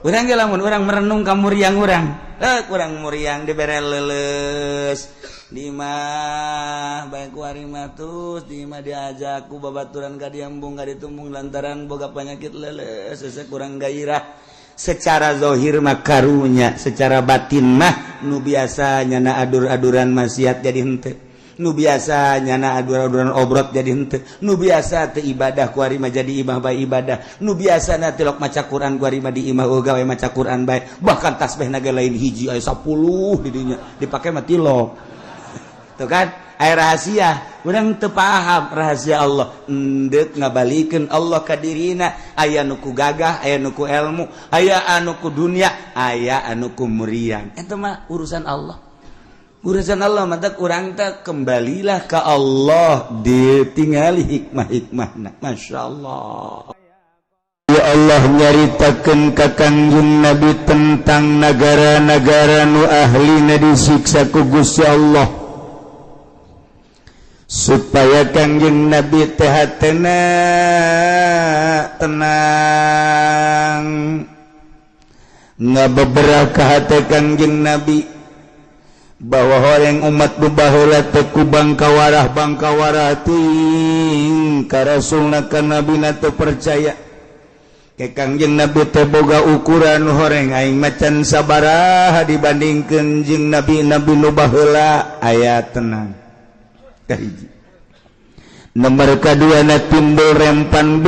urang ge lamun urang merenung ka muriang urang kurang muriang dibere leuleus di mah bae ku ari matus di mah diajak ku babaturan ka diambung ka ditumbung lantaran boga penyakit leuleus sesek kurang gairah secara zahir mah karunya secara batin mah nu biasa nyana adur-aduran maksiat jadi henteu nu biasa nyana adur-aduran obrot jadi henteu nu biasa teu ibadah ku ari mah jadi imah bae ibadah nu biasa na tilok maca Quran ku ari mah di imah eueuh gawe maca Quran bae bahkan tasbihna ge lain hiji aya 10 di dinya dipake mah tilok tuh kan aya rahasia urang teu paham rahasia Allah endeup ngabalikeun Allah ka dirina aya nu ku gagah aya nu ku ilmu aya anu ku dunia aya anu ku muriang eta mah urusan Allah matak urang teh kembalilah ka Allah ditingali hikmah-hikmahna masyaallah ya Allah nyaritakeun ka Kangjeng Nabi tentang negara-negara nu ahlina disiksa ku Gusti Allah supaya Kangjeng Nabi teh hatena tenang ngabeberah ka hate Kangjeng Nabi bahwa orang umat baheula teh ku bangkawarah ting ka rasulna ka nabina teu percaya ke Kangjeng Nabi teh boga ukuran horeng aing macan sabaraha dibandingkeun jeung nabi-nabi nu baheula aya tenang kahiji nomor kadua na timbul rempan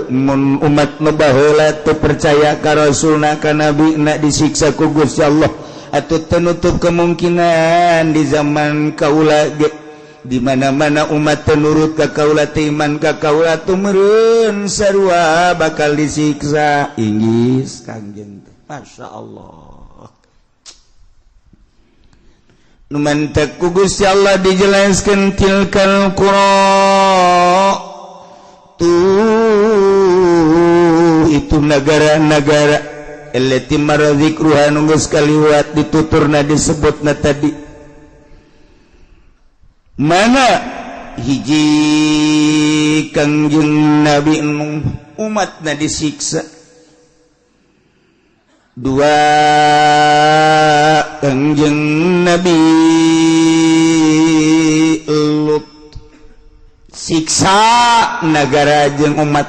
mun umat nu baheula teu percaya ka rasulna ka nabina disiksa ku Gusti Allah atau tenutup kemungkinan di zaman kaula di mana-mana umat tenurut ka kaula iman ka kaula tumeureun sarua bakal disiksa inggis Kangjeng teh masyaallah nu mantek ku Gusti Allah dijelaskeun tilkal qura tuh itu negara-negara allati marra dzikruha nu geus kaliwat dituturna disebutna tadi mana hiji Kangjeng Nabi nu umatna disiksa dua Kangjeng Nabi Lut siksa negara jeung umat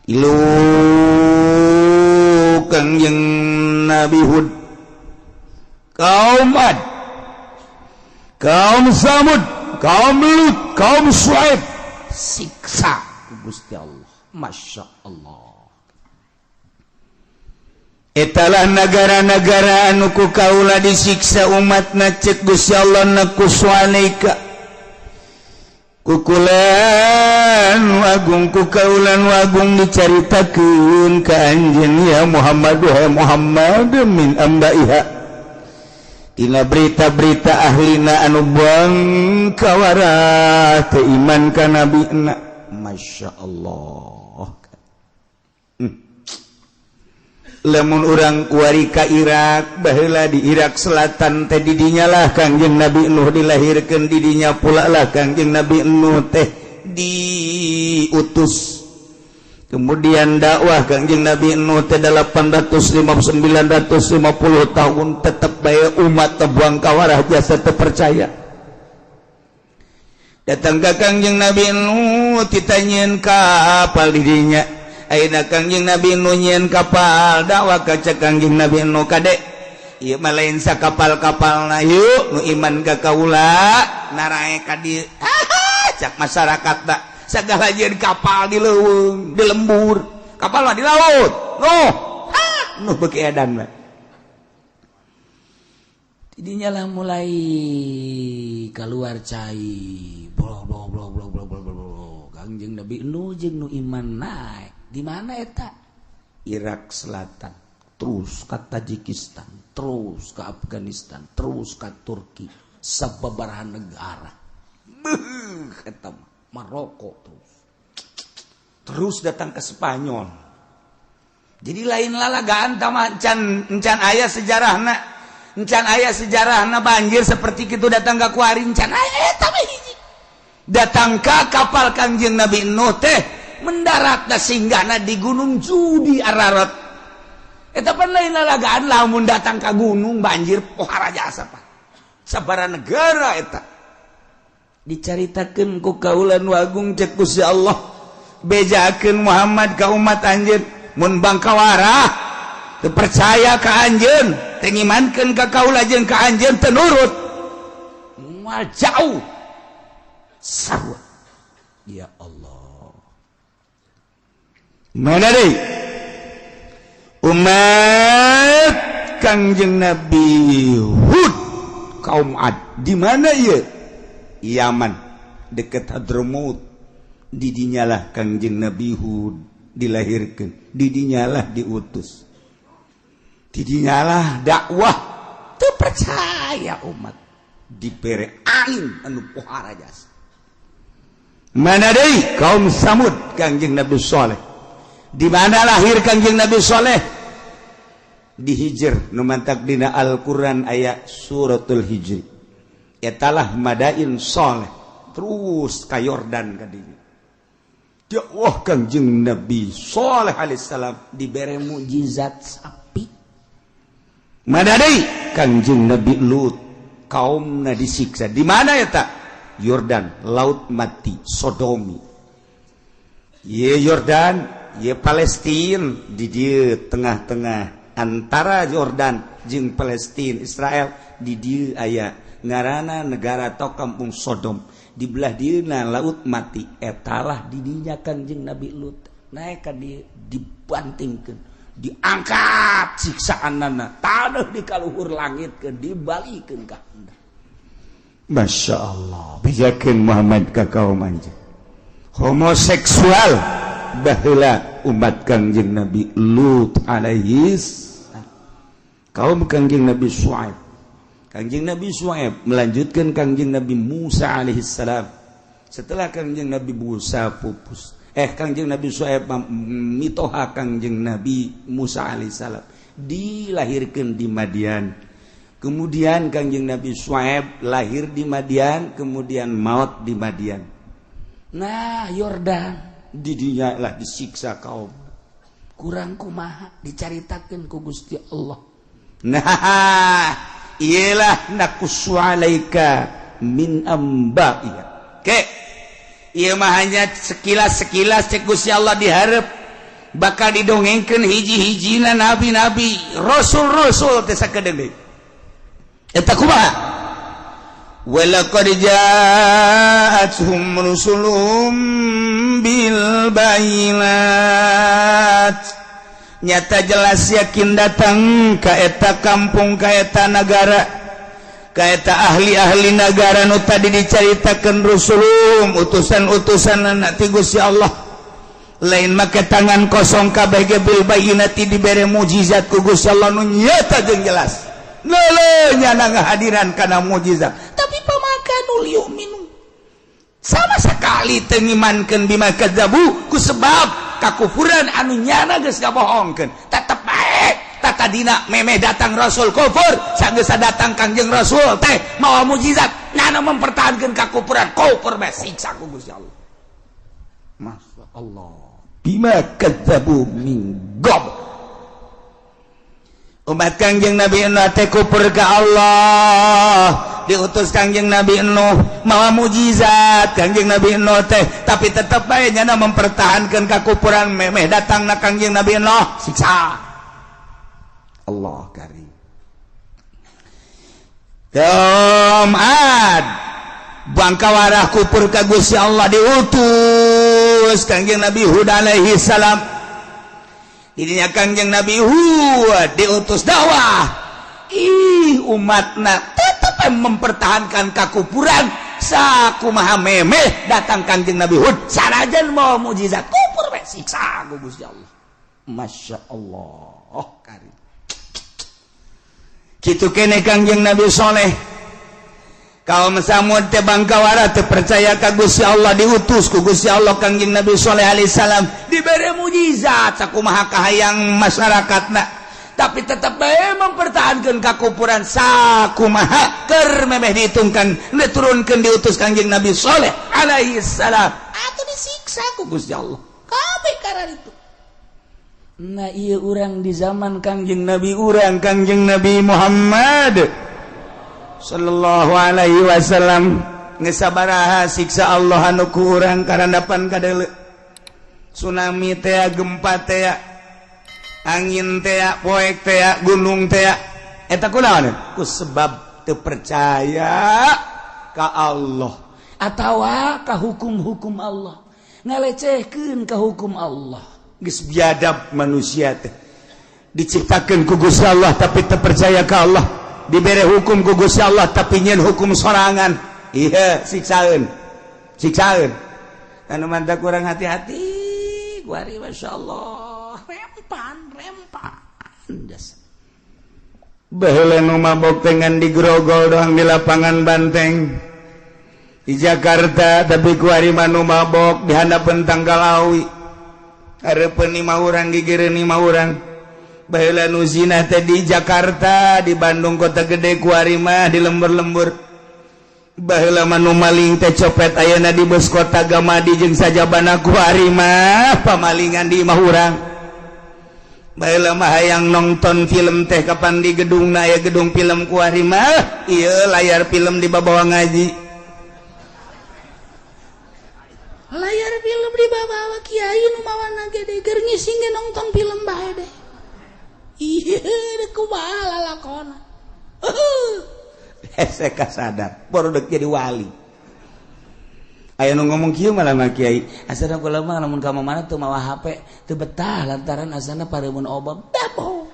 ilu Kangjeng Nabi Hud kaum Ad kaum Samud kaum Lut kaum Syuaib siksa Gusti Allah masya Allah etalah negara-negara anu ku kaula disiksa umatna cek Gusti Allah na kuswaneika kukulan wagung ku kaulan wagung dicaritakeun ka anjeun ya Muhammad wa Muhammad min ambaiha tina berita-berita ahlina anu buang kawarah teu iman ka nabina masyaallah lamun urang kuari ka Irak baheula di Irak Selatan teh didinya lah Kangjeng Nabi Nuh dilahirkeun didinya pula lah Kangjeng Nabi Nuh teh diutus kemudian dakwah Kangjeng Nabi Nuh teh 950 tahun tetep bae umat teh buang kawarah jasa teu percaya datang ka Kangjeng Nabi Nuh ditanyaeun kapal didinya ayeuna Kangjeng Nabi Nuh nyieun kapal dakwah ka Kangjeng Nabi Nuh kade ieu mah lain sa kapal-kapalna yuk nu iman ka kaula narae ka dieu cak masyarakat da sagala jeung kapal di leuweung di lembur kapal mah di laut Nuh beuki edan mah didinya lah mulai keluar cai blok Kangjeng Nabi Nuh jeung nu iman naik di mana eta Irak Selatan terus ke Tajikistan terus ke Afghanistan terus ke Turki sababaraha negara eta Maroko terus datang ke Spanyol jadi lain lalagaan tama encan aya sejarahna banjir seperti kitu datang ka kuari encan aya eta hiji datang ka kapal Kangjeng Nabi Nuh teh mendarat da singgahna di Gunung Judi Ararat eta pan lain lalagaan lamun datang ka gunung banjir pohara jasa Pak sabaraha negara eta dicaritakeun ku kaulan wagung cek Gusti Allah bejakeun Muhammad ka umat anjeun mun bangkawara teu percaya ka anjeun teu ngimankeun ka kaula jeung ka anjeun teu nurut moal jauh sarua ya Allah mana deui umat Kangjeng Nabi Hud kaum Ad di mana ieu Yaman dekat Hadramaut di dinyalah Kangjeng Nabi Hud dilahirkan di dinyalah diutus di dinyalah dakwah teu percaya umat dibere angin anu pohara jasa mana deui kaum Samud Kangjeng Nabi Saleh di mana lahir Kangjeng Nabi Saleh di Hijr nu mantak dina Al-Qur'an aya suratul Hijr etalah madain Saleh terus ka Yordan ka dieu dakwah Kangjeng Nabi Saleh alaihissalam dibere mukjizat sapi mana deui Kangjeng Nabi Lut kaumna disiksa di mana eta Yordan laut mati sodomi ye Yordan ye Palestina di dieu tengah-tengah antara Yordan jeung Palestina Israel di dieu aya ngaranna negara atau kampung Sodom di belah dieuna laut mati etalah di dinya Kangjeng Nabi Lut naik ka dieu dibantingkeun diangkat siksaanna taneuh di kaluhur langit ke dibalikeun ka handap Masya Allah bijakeun Muhammad ka kaum anjeun homoseksual baheula umat Kangjeng Nabi Lut alaihis kaum Kangjeng Nabi Syuaib Kangjeng Nabi Syuaib melanjutkan Kangjeng Nabi Musa alaihissalam setelah Kangjeng Nabi Musa pupus Kangjeng Nabi Syuaib mitoha Kangjeng Nabi Musa alaihissalam dilahirkan di Madian kemudian Kangjeng Nabi Syuaib lahir di Madian kemudian maut di Madian nah Yordan didinya lah disiksa kaum kurang kumaha dicaritakeun ku Gusti Allah nah ialah naqussu alaika min amba'iha ke ieu mah hanya sekilas-sekilas cek Gusti Allah dihareup bakal didongengkeun hiji-hijina nabi-nabi rasul-rasul teh sakedeung deui eta kumaha walaqad ja'atuhum rusulum bil bayinat nyata jelas yakin datang ka eta kampung ka eta nagara ka eta ahli-ahli nagara nu tadi dicaritakeun rusulum utusan-utusanna ti Gusti Allah lain make tangan kosong kabeh ge bil bayinati dibere mukjizat ku Gusti Allah nu nyata jeung jelas leuleung nya ngahadiran kana mukjizat tapi pamakan liu minum sama sekali teu ngimankeun bima kadzabu ku sebab kakufuran anu nyana geus ngabohongkeun tetep bae tata dina memeh datang rasul kufur sageus datang Kangjeng Rasul teh mawa mukjizat nyana mempertahankeun kakufuran kufur bae siksa ku Gusti Allah masyaallah bima kadzabu min qabl umat Kangjeng Nabi Nuh teh kufur ka Allah diutus Kangjeng Nabi Nuh mawa mukjizat Kangjeng Nabi Nuh teh tapi tetep bae nyana mempertahankeun kakufuran memeh datangna Kangjeng Nabi Nuh siksa Allah karim kaum Ad bangkawarah kufur ka Gusti Allah diutus Kangjeng Nabi Hud alaihi salam ininya Kangjeng Nabi Hud diutus dakwah umatna tetap mempertahankan kakufuran sakumaha memeh datang Kangjeng Nabi Hud sanajan mau mukjizat kufur bae siksa ku Gusti Allah Masya Allah karim kitu kene Kangjeng Nabi Saleh kaum Samud teh bangkawara teu percaya ka Gusti Allah diutus ku Gusti Allah Kangjeng Nabi Saleh alaihi salam dibere mukjizat sakumaha kahayang masyarakatna tapi tetap bae mempertahankeun kakufuran sakumaha keur memeh dihitungkan diturunkeun diutus Kangjeng Nabi Saleh alaihi salam atuh disiksa ku Gusti Allah kabeh karana itu Nah iya urang di zaman Kangjeng Nabi urang Kangjeng Nabi Muhammad sallallahu alaihi wasallam ngesabaraha siksa Allah anu ku urang karandapan kadeuleu tsunami teh gempa teh angin teh poek teh gunung teh eta kunaon ku sebab teu percaya ka Allah atawa ka hukum-hukum Allah ngalecehkeun ka hukum Allah geus biadab manusia teh diciptakeun ku Gusti Allah tapi teu percaya ka Allah dibere hukum ku Gusti Allah tapi nyeun hukum sorangan iya siksaeun anu mantap kurang hati-hati kuari masyaallah rempan das baheula nu mabok teh ngan di Grogol doang di lapangan Banteng di Jakarta tapi kuari manu mabok di handapeun Tangkalawi hareupeun 5 urang gigireun 5 urang baheula nu zina teh di Jakarta di Bandung kota gede kuari mah di lembur-lembur baheula manu maling teh copet ayeuna di bus kota Gamadi jeung sajabana kuari mah pamalingan di 5 urang baheula mah hayang nonton film teh kapan di gedungna aya gedung film kuari mah ieu layar film di babawa ngaji layar film di babawa kiai nu mawana gede keur ngisi ge nonton film bae deh iya deh kumaha lakona hese kasadar baru dek jadi wali aya nu ngomong kieu malah mah kiai asana kula mah lamun ka mana teu mawa HP teu betah lantaran asana paremun obam dabo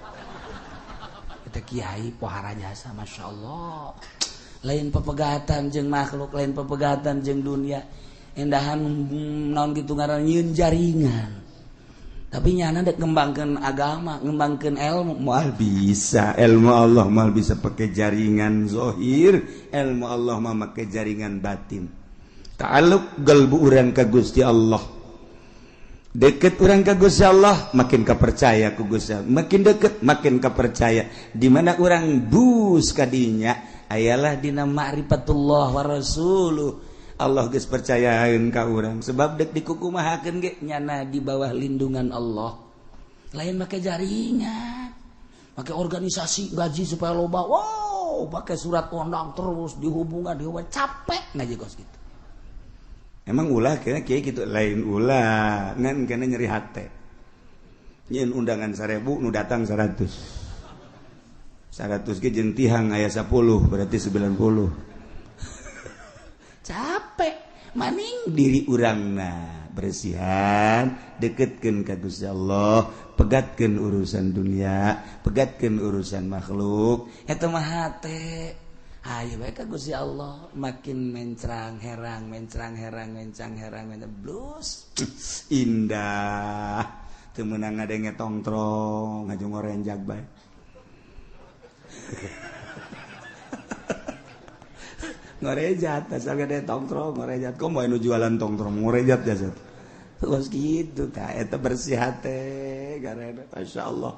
eta kiai pohara jasa masyaallah lain pepegatan jeung makhluk lain pepegatan jeung dunia endahan naon kitu ngaran nyieun jaringan tapi nyana dek ngembangkeun agama ngembangkeun ilmu moal bisa ilmu Allah moal bisa pakai jaringan zahir ilmu Allah mah make jaringan batin ta'alluq galbu urang ka Gusti Allah deket urang ka Gusti Allah makin kapercaya ku Gusti Allah makin deket makin kapercaya di mana urang bus kadinya ayalah dina ma'rifatullah wa rasuluh Allah geus percayaeun ka urang sebab dek dikukumahakeun ge nyana di bawah lindungan Allah lain make jaringan make organisasi gaji supaya loba wow pakai surat undang terus dihubungan dihubungan capek ngaji kos gitu emang ulah kena kiai gitu lain ulah ngan kena nyeri hate nyeun undangan 1000 nu datang 100 ge jeung tihang aya 10 berarti 90 capek maning diri urangna bersihan deketkeun ka Gusti Allah pegatkeun urusan dunia pegatkeun urusan makhluk eta mah hate hayu bae ka Gusti Allah makin mencrang herang blus indah teu meunang ngadenge tongtrong ngajung ngorenjak bae ngorejat asal gede tongtrong ngorejat kok mau jualan tongtrong ngorejat jasa terus gitu tah eta bersih hate karena masyaallah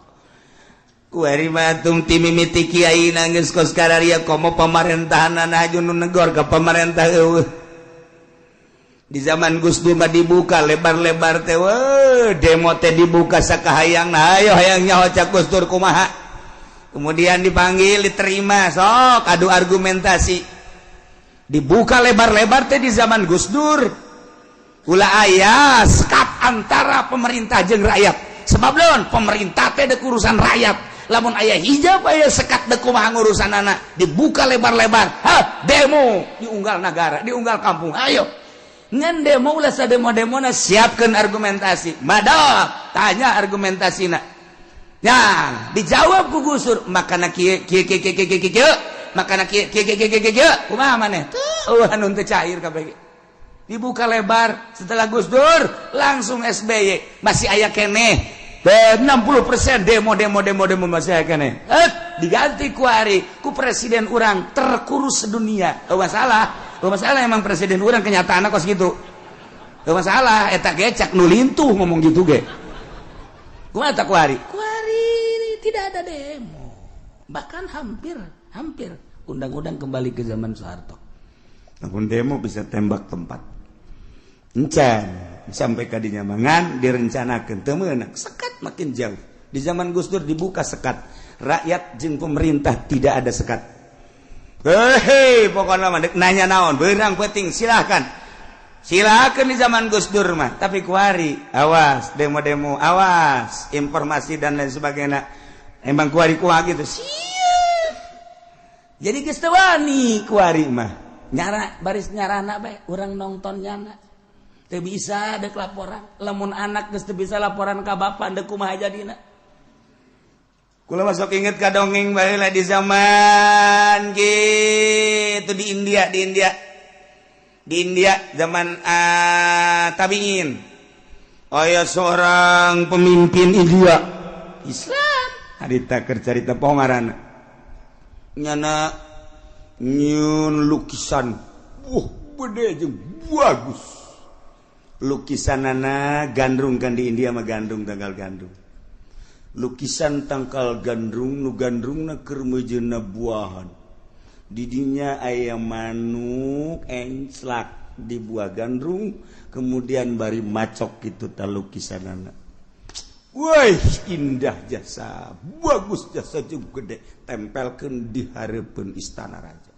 kuari matung ti mimiti kiai nanggeus kos kararia komo pamerintahan hajun nu negor ka pamarentah eueuh di zaman Gus Dur mah dibuka lebar-lebar teh demo teh dibuka sakahayangna ayo hayang nyaho cak Gus Dur kumaha kemudian dipanggil diterima sok adu argumentasi dibuka lebar-lebar teh di zaman Gus Dur ulah aya sekat antara pemerintah jeung rakyat sebab lamun pemerintah teh dek urusan rakyat lamun aya hijab aya sekat dek kumaha ngurusanana dibuka lebar-lebar demo diunggal negara diunggal kampung ayo ngan demo ulah sademo-demona siapkeun argumentasi madal tanya argumentasina ya dijawab ku Gus Dur makana kieu makana kieu kumaha maneh teuh anu teu cair kabeh dibuka lebar setelah Gus Dur langsung SBY masih aya keneh 60% demo masih aya keneh diganti ku ari ku presiden urang terkurus sedunia teu masalah emang presiden urang kenyataanna kos gitu teu masalah eta ge cak nu lintuh ngomong gitu ge kumaha ku ari tidak ada demo bahkan hampir undang-undang kembali ke zaman Soeharto. Namun demo bisa tembak tempat. Encan sampai kadinya mangan direncanakeun teu meunang sekat makin jauh. Di zaman Gus Dur dibuka sekat, rakyat jeung pemerintah tidak ada sekat. Hei, pokoknya mah nanya naon, beurang penting silahkan di zaman Gus Dur mah. Tapi kuari, awas demo-demo, awas informasi dan lain sebagainya. Emang kuari kuah gitu. Siap. Jadi geus teu wani kuari mah. Nyara baris nyarana bae, urang nonton nyana. Teu bisa dek laporan. Lamun anak geus teu bisa laporan ka bapa, deuk kumaha jadina. Kula masuk inget ka dongeng bae lah di zaman gitu di India zaman tabiin. Aya seorang pemimpin India Islam. Harita keur carita pongaran. Nyana nyun lukisan. Bede jeung bagus. Lukisanana gandrung kan di India mah gandrung tanggal gandrung. Lukisan tangkal gandrung nu gandrungna keur meujeunna buahan. Di dinya aya manuk enclak di buah gandrung, kemudian bari macok kitu ta lukisanana. Wah, indah jasa, bagus jasa jeung gede, tempelkeun di hareupeun istana raja.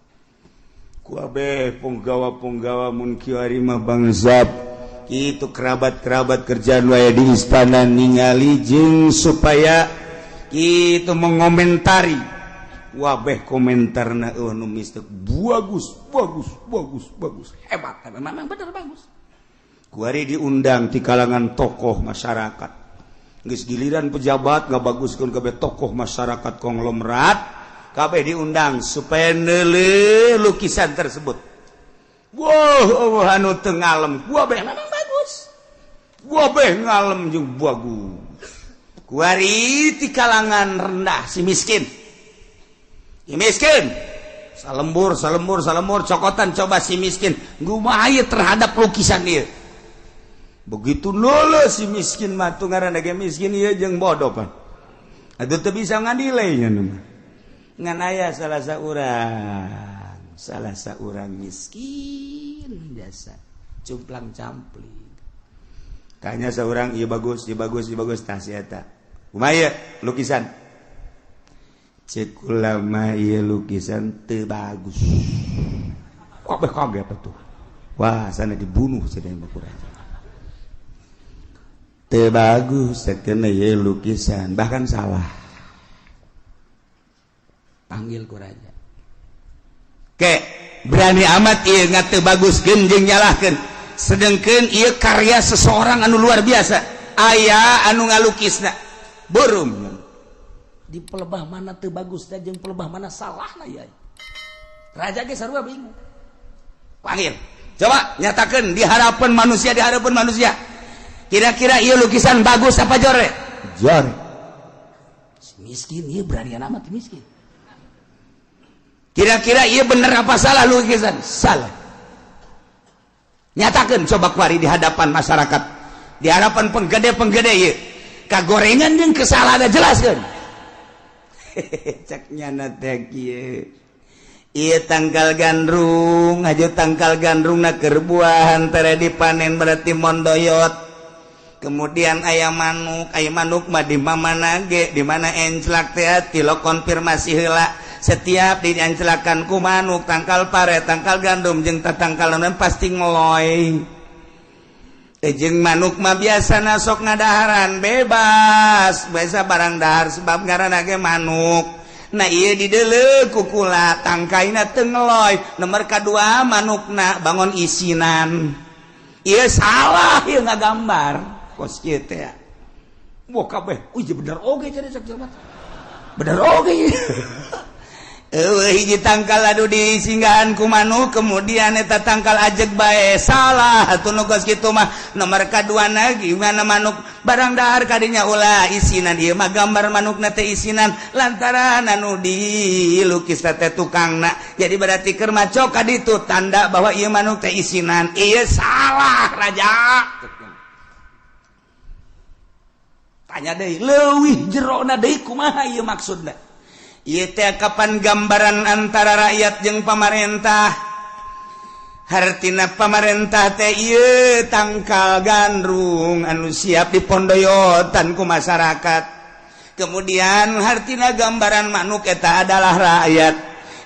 Ku abeh punggawa-punggawa mun kieu ari mah bangsap. Itu kerabat-kerabat kerjaan waya di istana ningali jeung supaya itu mengomentari wabeh komentarna nu mistek bagus hebat memang bener bagus. Kuari diundang di kalangan tokoh masyarakat geus giliran pejabat ngabaguskeun kabeh tokoh masyarakat konglomerat kabeh diundang supaya neuleuh lukisan tersebut. Wow, anu teu ngalem kuabeh memang bagus. Kuabeh ngalem jeung bagus. Kuari ti kalangan rendah si miskin. Miskin. Salembur cokotan coba si miskin. Kumaha ieu terhadap lukisan ieu. Begitu leuleus si miskin mah tu ngaranna ge miskin ieu jeung bodoh pan. Atuh teu bisa ngadilai nya mah. Ngan aya salah seorang miskin biasa cumplang campling tanya seorang iya bagus tas eta kumaha lukisan cek ulama ieu lukisan teu bagus kabeh kaget atuh wah sana dibunuh cenah bakuran teu bagus sakeuna ieu lukisan bahkan salah panggil ku raja. Oke, berani amat ieu ngate baguskeun jeung nyalahkeun. Sedengkeun ieu karya seseorang anu luar biasa. Aya anu ngalukisna. Beureum. Di pelebah mana teu bagusna jeung pelebah mana salahna ieu. Raja ge sarua bingung. Panggil. Coba nyatakeun di harapan manusia. Kira-kira ieu lukisan bagus apa jore? Jore. Si miskin ieu berani amat miskin. Kira-kira iya bener apa salah lukisan? Salah. Nyatakan coba kuari di hadapan masyarakat, di hadapan penggede iya. Kagorengan jeung kesalahan jelaskeun. Cak nyana teh kieu. Ieu tangkal gandrung, aja tangkal gandrungna keur buahan tere dipanen berarti mondoyot. Kemudian aya manuk mah di mana ge, di mana enclak teh tilo konfirmasi heula. Setiap diancelakan ku manuk tangkal pare tangkal gandum jeung tatangkalan pasti ngeloy jeung manuk mah biasana sok ngadaharan bebas biasa barang dahar sebab ngaranna ge manuk nah ieu dideuleuh ku kula tangkaina teu ngeloy nomor kadua manukna bangun isinan ieu salah ieu ngagambar kos kieu teh wah kabeh bener oge jadi sok bener oge hiji tangkal adu di singgahan ku manuk kemudian eta tangkal ajeg bae salah atuh nu geus kitu mah nomor kaduana gimana manuk barang dahar kadinya ulah isinan ieu mah gambar manukna teh isinan lantaran anu dilukis teh tukangna jadi berarti keur macok ka ditu tanda bahwa ieu manuk teh isinan ieu salah raja tanya deui leuwih jerona deui kumaha ieu maksudna ieu teh kapan gambaran antara rakyat jeung pamarentah hartina pamarentah teh ieu tangkal gandrung anu siap dipondoyotan ku masyarakat. Kemudian hartina gambaran manuk eta adalah rakyat.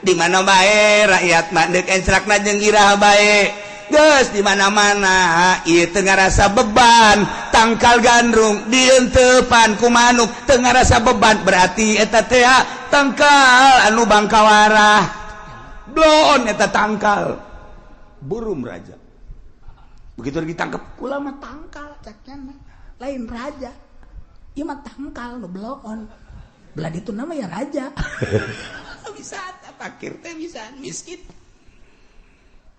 Di mana bae rakyat mah deuk encrakna jeung irah bae. Geus di mana-mana ieu teu ngarasa beban, tangkal gandrung dieunteupan ku manuk teu ngarasa beban, berarti eta teh tangkal anu bangkawarah. Blon eta tangkal burung raja. Begitu ditangkap kula mah tangkal caknya lain raja. Ieu mah tangkal nu bloon. Belah ditu nama ya raja. Bisa fakir teh bisa miskin.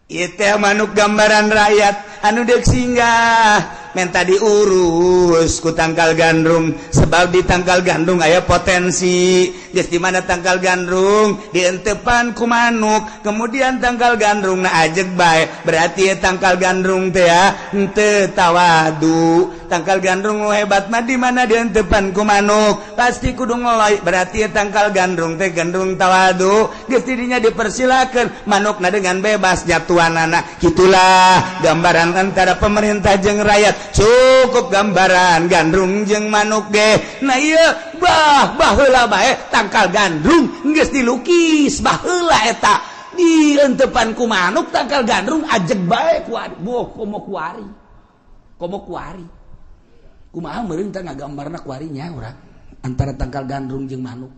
Ieu teh manuk gambaran rakyat anu deuk singgah menta diurus ku tangkal gandrung, sebab di tangkal gandrung aya potensi. Geus di mana tangkal gandrung dienteupan ku manuk, kemudian tangkal gandrung na ajeg bae, berarti tangkal gandrung teh henteu tawadu. Tangkal gandrung nu hebat mah di mana dienteupan ku manuk pasti kudu ngeloy, berarti tangkal gandrung teh gandrung tawadu. Geus didinya dipersilakeun manukna dengan bebas jatuhanana. Kitulah gambaran antara pemerintah jeung rakyat. Cukup gambaran gandrung jeung manuk ge. Nah ieu baheula bae tangkal gandrung geus dilukis baheula eta dieunteupan ku manuk tangkal gandrung ajeg bae ku komo kuari. Komo kuari. Kumaha meureun teh ngagambarna kuarinya urang antara tangkal gandrung jeung manuk.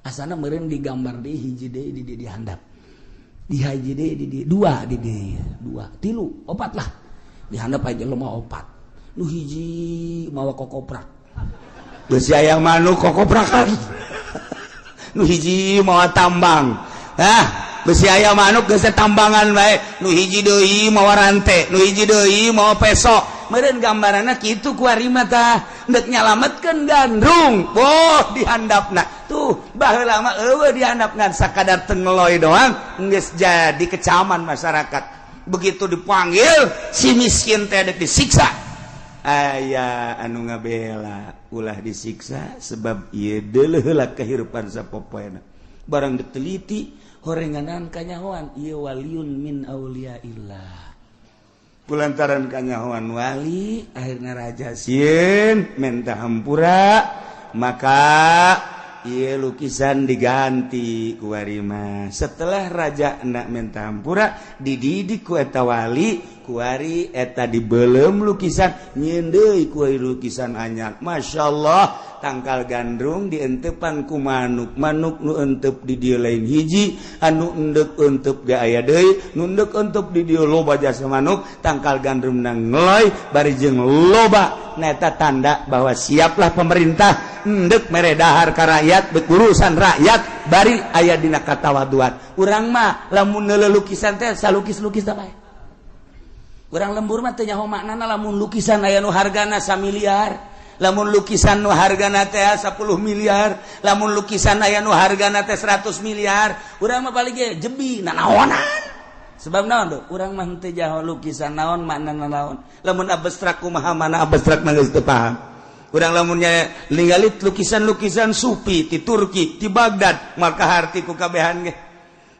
Asana meureun digambar deui hiji deui di dihandap. Di hiji deui di dua di dua, tilu, opat lah. Dihandap aja lemah opat. Nu hiji mawa kokoprak. Geus aya manuk kokoprakan. Nu hiji mawa tambang. Geus aya manuk geus tambangan bae. Nu hiji deui mawa rante, nu hiji deui mawa peso. Meureun gambaranna kitu kuari mah tah deuk nyalametkeun gandrung. Boh dihandapna. Tuh baheula mah eueuh dihandapna sakadar teu ngeloy doang geus jadi kecaman masyarakat. Begitu dipanggil si miskin teh deuk disiksa. Aya anu ngabela ulah disiksa sebab ieu deuleuh heula kahirupan sapopoena. Barang diteliti horenganan kanyahoan ieu waliun min auliyaillah. Kulantaran kanyahoan wali akhirna raja sieun menta hampura, maka ieu lukisan diganti ku warima. Setelah raja hendak menta hampura dididik ku eta wali, kuari eta dibelem lukisan nyieun deui ku lukisan anyar. Masyaallah tangkal gandrung dienteupan ku manuk, manuk nu enteup di dieu lain hiji, anu endeup enteup ge aya deui, nu endeup enteup di dieu loba jasa manuk, tangkal gandrung na ngeloy bari jeung loba. Nah eta tanda bahwa siaplah pemerintah endeup mere dahar ka rakyat, berurusan rakyat bari aya dina katawaduan. Urang mah lamun neuleuh lukisan teh salukis-lukis da bae. Urang lembur mah teu nyaho maknana lamun lukisan aya nu hargana 1 miliar. Lamun lukisan nu hargana teh 10 miliar, lamun lukisan aya nu hargana teh 100 miliar, urang mah paling ge jebi nanaonan. Sebab naon tuh? Urang mah teu jaho lukisan naon maknana naon. Lamun abstrak kumaha mana abstrak geus teu paham. Urang lamun ningali lukisan-lukisan Sufi ti Turki, ti Baghdad, maka harti ku kabehan ge.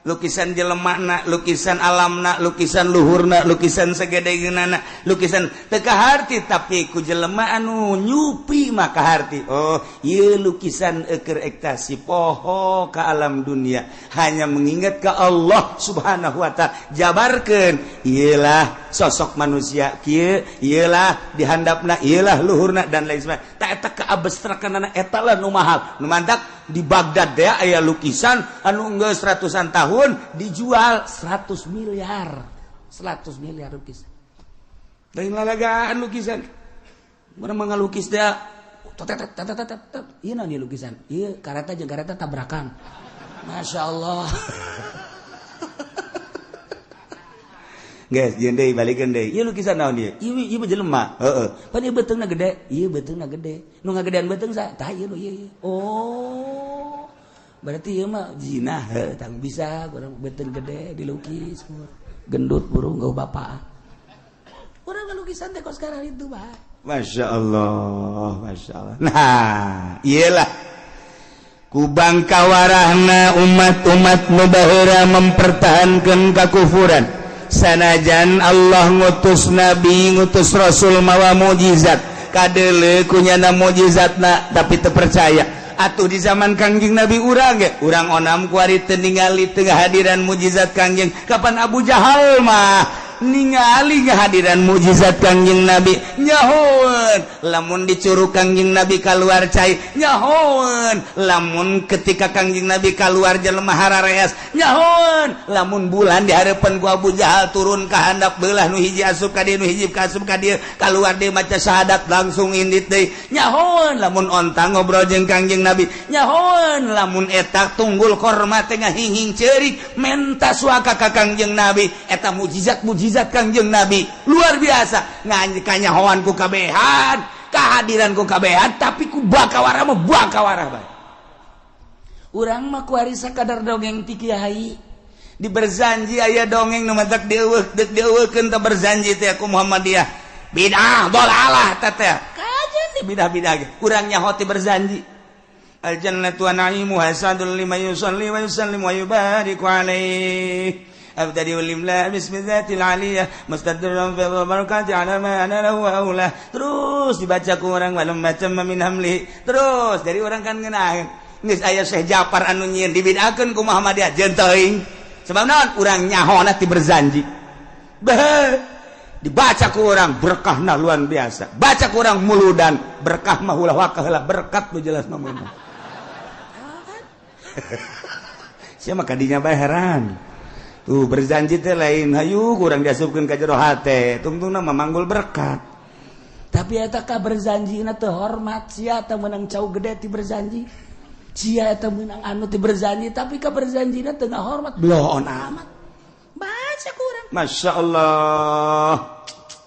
Lukisan jelemana, lukisan alamna, lukisan luhurna, lukisan sagedegeunana, lukisan teu kaharti tapi ku jelema anu nyupi maka harti. Oh, ieu lukisan keur ekstasi poho ka alam dunia, hanya mengingat ke Allah Subhanahu wa taala. Jabarkeun ielah sosok manusia kieu, ielah dihandapna, ielah luhurna dan lain sebagainya. Ta eta keabstrakanana eta lah nu mahal. Nu mantak di Baghdad deh aya lukisan anu geus ratusan tahun dijual 100 miliar. 100 miliar lukisan. Lain lalagaan lukisan. Mun mangalukis deh ieu naon ieu lukisan? Ieu kareta jeung kareta tabrakan. Masyaallah. Guys, jeung deui balikeun deui. Ieu lukisan naon ieu? Ieu mah jelema. Heeh. Pan ieu beutengna gede. Ieu beutengna gede. Nu ngagedean beuteung sa? Tah ieu nu ieu. Oh. Berarti ieu mah zina heuh, tang bisa urang beuteung gede dilukis. Gendut burung geuh bapak. Urang lukisan teh kos sekarang itu, Pak. Masyaallah, masyaallah. Nah, iyalah kubang kawarahna umat-umat nu baheura mempertahankeun kakufuran. sanajan Allah ngutus nabi ngutus rasul mawa mukjizat kadele kunyana mukjizatna tapi teu percaya atuh di zaman Kangjeng Nabi urang ge urang onam kuari teu ningali teu hadiran mukjizat Kangjeng kapan Abu Jahal mah ningali kehadiran mukjizat Kangjeng Nabi nyahoeun lamun dicuruh Kangjeng Nabi keluar cai nyahoeun lamun ketika Kangjeng Nabi keluar jelema harareas nyahoeun lamun bulan di hareupeun ku Abu Jahal turun ka handap beulah nu hiji asup ka dieu nu hiji asup ka dieu keluar deui maca syahadat langsung indit deui nyahoeun lamun onta ngobrol jeung Kangjeng Nabi nyahoeun lamun eta tunggul korma teh ngahing-hing ceurik menta suaka ka Kangjeng Nabi eta mukjizat Kangjeng Nabi luar biasa kanyahoan ku kabehan kehadiran ku kabehan tapi ku bakawara mah bakawara bae urang mah kuari sakadar dongeng ti kiai di berjanji aya dongeng nu matak dieuwekeun teh berjanji teh ku Muhammadiyah bid'ah dolalah teh kajen di bidah-bidah ge urang nyaho ti berjanji al jannatu wa na'imu hasadul liman yusalli wa yusallim wa yubariku alaihi abdadi walimlah bismillatil aliyah mustaddiran fi barakati ala ma ana lahu aula terus dibaca ku urang walam macam min hamli terus dari orang kan ngeunaheun geus aya Syekh Ja'far anu nyieun dibid'akeun ku Muhammadiyah jeung teuing sebab naon urang nyahona ti berjanji dibaca ku urang berkahna luar biasa baca ku urang muludan berkah mah ulah wakah heula berkat nu jelas mah sia mah kadinya bae heran tuh berjanji teh lain hayu kurang diasupkeun ka jero hate tungtungna memanggul berkat tapi eta ka berjanjina teu hormat sia teh meunang cau gede ti berjanji sia eta meunang anu ti berjanji tapi ka berjanjina teu ngahormat bloon amat baca kurang masyaallah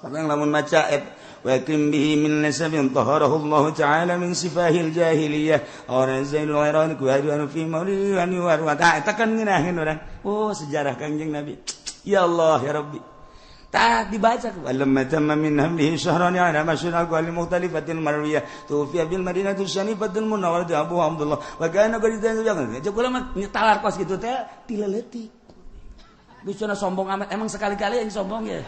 urang lamun maca wakim bihi min nasabin taharahu Allah ta'ala min sifahil jahiliyah orang zainul khairan ku hadiran fi maulidi wa warwata eta kan ngeunaheun urang oh sejarah Kangjeng Nabi ya Allah ya Rabbi tak dibaca walamma tamma min hamlihi syahrani ala masyhal qali mukhtalifatil marwiyah tufiya bil madinatul syanifatul munawwarah Abu Abdullah wa kana qadidan jangan jekula mah talar kos kitu teh tileleutik bicana sombong amat emang sekali-kali yang sombong ya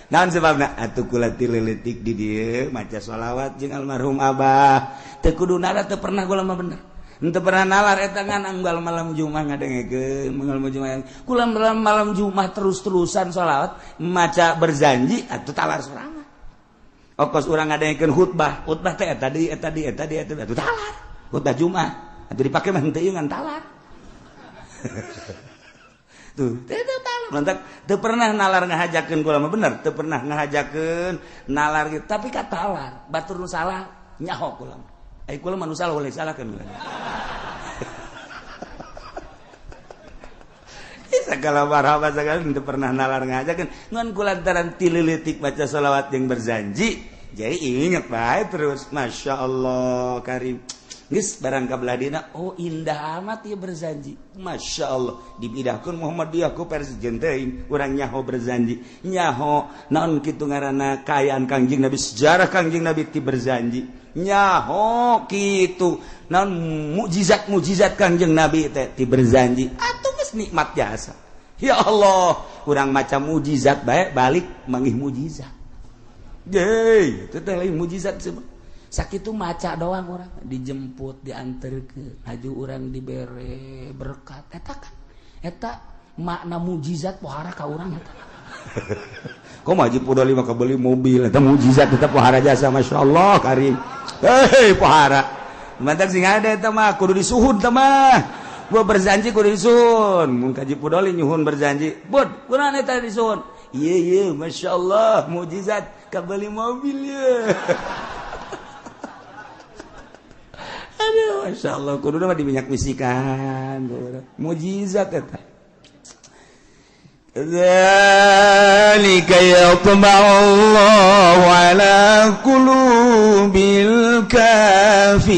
naon sebabna atuh kula tileleutik di dieu maca shalawat jeung almarhum Abah teu kudu nara teu pernah kula mah bener henteu pernah nalar eta ngan anggal malam Jumat ngadengekeun malam Jumat kula malam Jumat terus-terusan shalawat maca berjanji atuh talar sorangan okos urang ngadengekeun khutbah teh eta di atuh talar khutbah Jumat atuh dipake mah henteu ngan talar tuh teu pernah nalar ngahajakeun kula mah bener teu pernah ngahajakeun nalar gitu tapi ka talar batur nu salah nyaho kula ai kula mah nu salah boleh salahkeun kula segala marhaba segala teu pernah nalar ngahajakeun ngan kula lantaran tileleutik baca shalawat yang berjanji jadi inget bae terus masyaallah karim geus barang kabelah dina oh indah amat ieu berjanji masyaallah dibidahkeun Muhammadiyah ku persieun teuing urang nyaho berjanji nyaho naon kitu ngaranna kaayaan Kangjeng Nabi sejarah Kangjeng Nabi ti berjanji nyaho kitu naon mukjizat Kangjeng Nabi teh ti berjanji atuh geus nikmat jasa ya Allah urang maca mukjizat bae balik manggih mukjizat deui teh lain mukjizat sakitu maca doang orang dijemput dianterkeun haju urang dibere berkat eta makna mukjizat pohara ka urang eta kok Haji Pudoli mah kabeli mobil eta mukjizat eta pohara jasa masyaallah karim pohara mantak sing ada eta mah kudu disuhun teh mah gua berjanji kudu disuhun mun Haji Pudoli nyuhun berjanji bud kunaon eta disuhun ieu masyaallah mukjizat kabeli mobil ya aduh masyaallah kudu mah diminyak misikan mukjizat eta dzalika yatba'allahu ala qulubil kafirin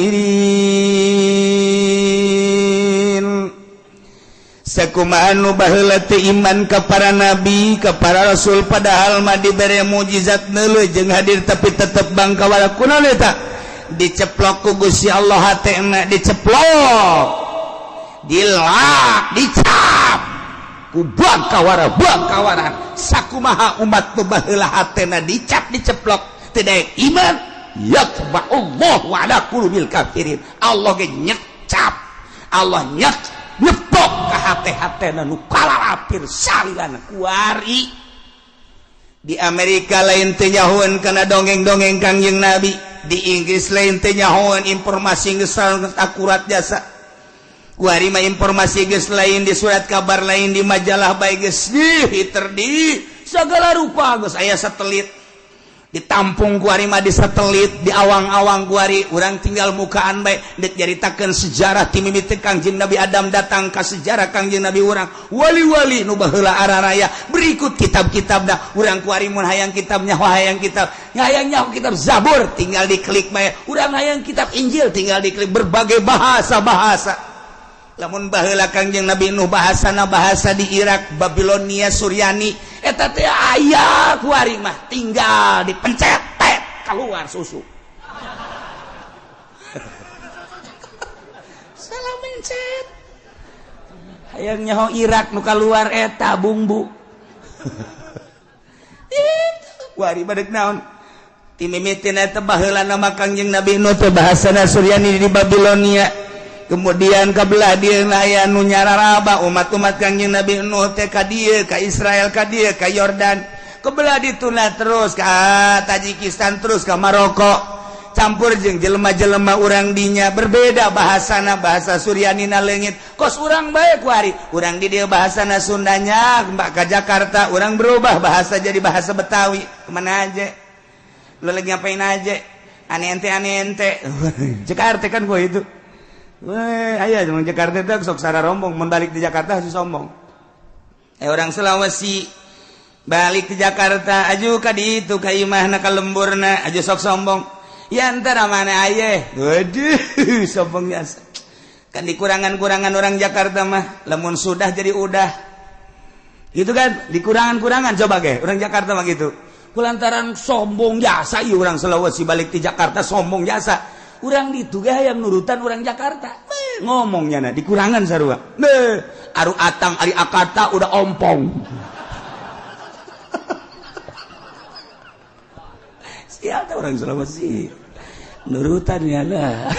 sakumaha nu baheula teu iman ka para nabi ka para rasul padahal mah dibere mukjizat neuleuh jeung hadir tapi tetep bangka wala kunaon eta diceplok ku Gusti Allah hatena diceplok dilak dicap ku bangkawaran sakumaha umat baheula hatena dicap diceplok teu daek iman yatba'ullahu ala qulubil kafirin. Allah ge nyecap, Allah nyepok ka hate-hatena nu kalalapir salilana kuari. Di Amerika lain teu nyahoeun kana dongeng-dongeng Kangjeng Nabi, di Inggris lain teu nyahoeun informasi geus akurat jasa. Kuari mah informasi geus lain, di surat kabar lain, di majalah bae geus di segala rupa geus aya satelit. Ditampung kuari mah di satelit, di awang-awang kuari urang tinggal mukaan bae dek nyaritakeun sejarah ti mimiti Kangjeng Nabi Adam datang ka sejarah Kangjeng Nabi urang wali-wali nu baheula araraya berikut kitab-kitabna urang kuari mun hayang kitabnya hayang kitab hayangnya kitab Zabur tinggal diklik bae urang hayang kitab Injil tinggal diklik berbagai bahasa lamun baheula Kangjeng Nabi Nuh bahasana bahasa di Irak Babilonia Suryani eta teh aya kuari mah tinggal dipencet keluar susu salah mencet hayang nyaho Irak nu keluar eta bumbu kuari badeg naon ti mimitin eta baheula nama Kangjeng Nabi Nuh teh bahasana Suryani di Babilonia. Kemudian kabelah dia aya nu nyararaba umat-umat Kangjeng Nabi Nuh teh ka dieu ka Israel ka dieu ka Yordan kebelah dituna terus ka Tajikistan terus ka Maroko campur jeung jelema-jelema urang dinya berbeda bahasana bahasa Suryanina leungit kos urang bae kuari urang di dieu bahasana Sundanya mbak ka Jakarta urang berubah bahasa jadi bahasa Betawi kemana aja lu lagi ngapain aja ane-ente Jakarta kan gua itu. Ayah zaman Jakarta itu sok sara rombong membalik di Jakarta harus sombong. Orang Sulawesi balik ke Jakarta aju ka di itu ka imahna ka lemburna aju sok sombong. Ya antara mana ayah? Waduh sombong biasa. Kan dikurangan-kurangan orang Jakarta mah lamun sudah jadi udah. Gitu kan? Dikurangan-kurangan coba ge orang Jakarta mah gitu. Kulantaran sombong jasa ieu orang Sulawesi balik di Jakarta sombong jasa. Urang ditu ge hayang nurutan urang Jakarta. Ngomongnya na dikurangan sarua. Aru atang ari akata udah ompong. Siapa orang Sulawesi? Nurutan ya lah.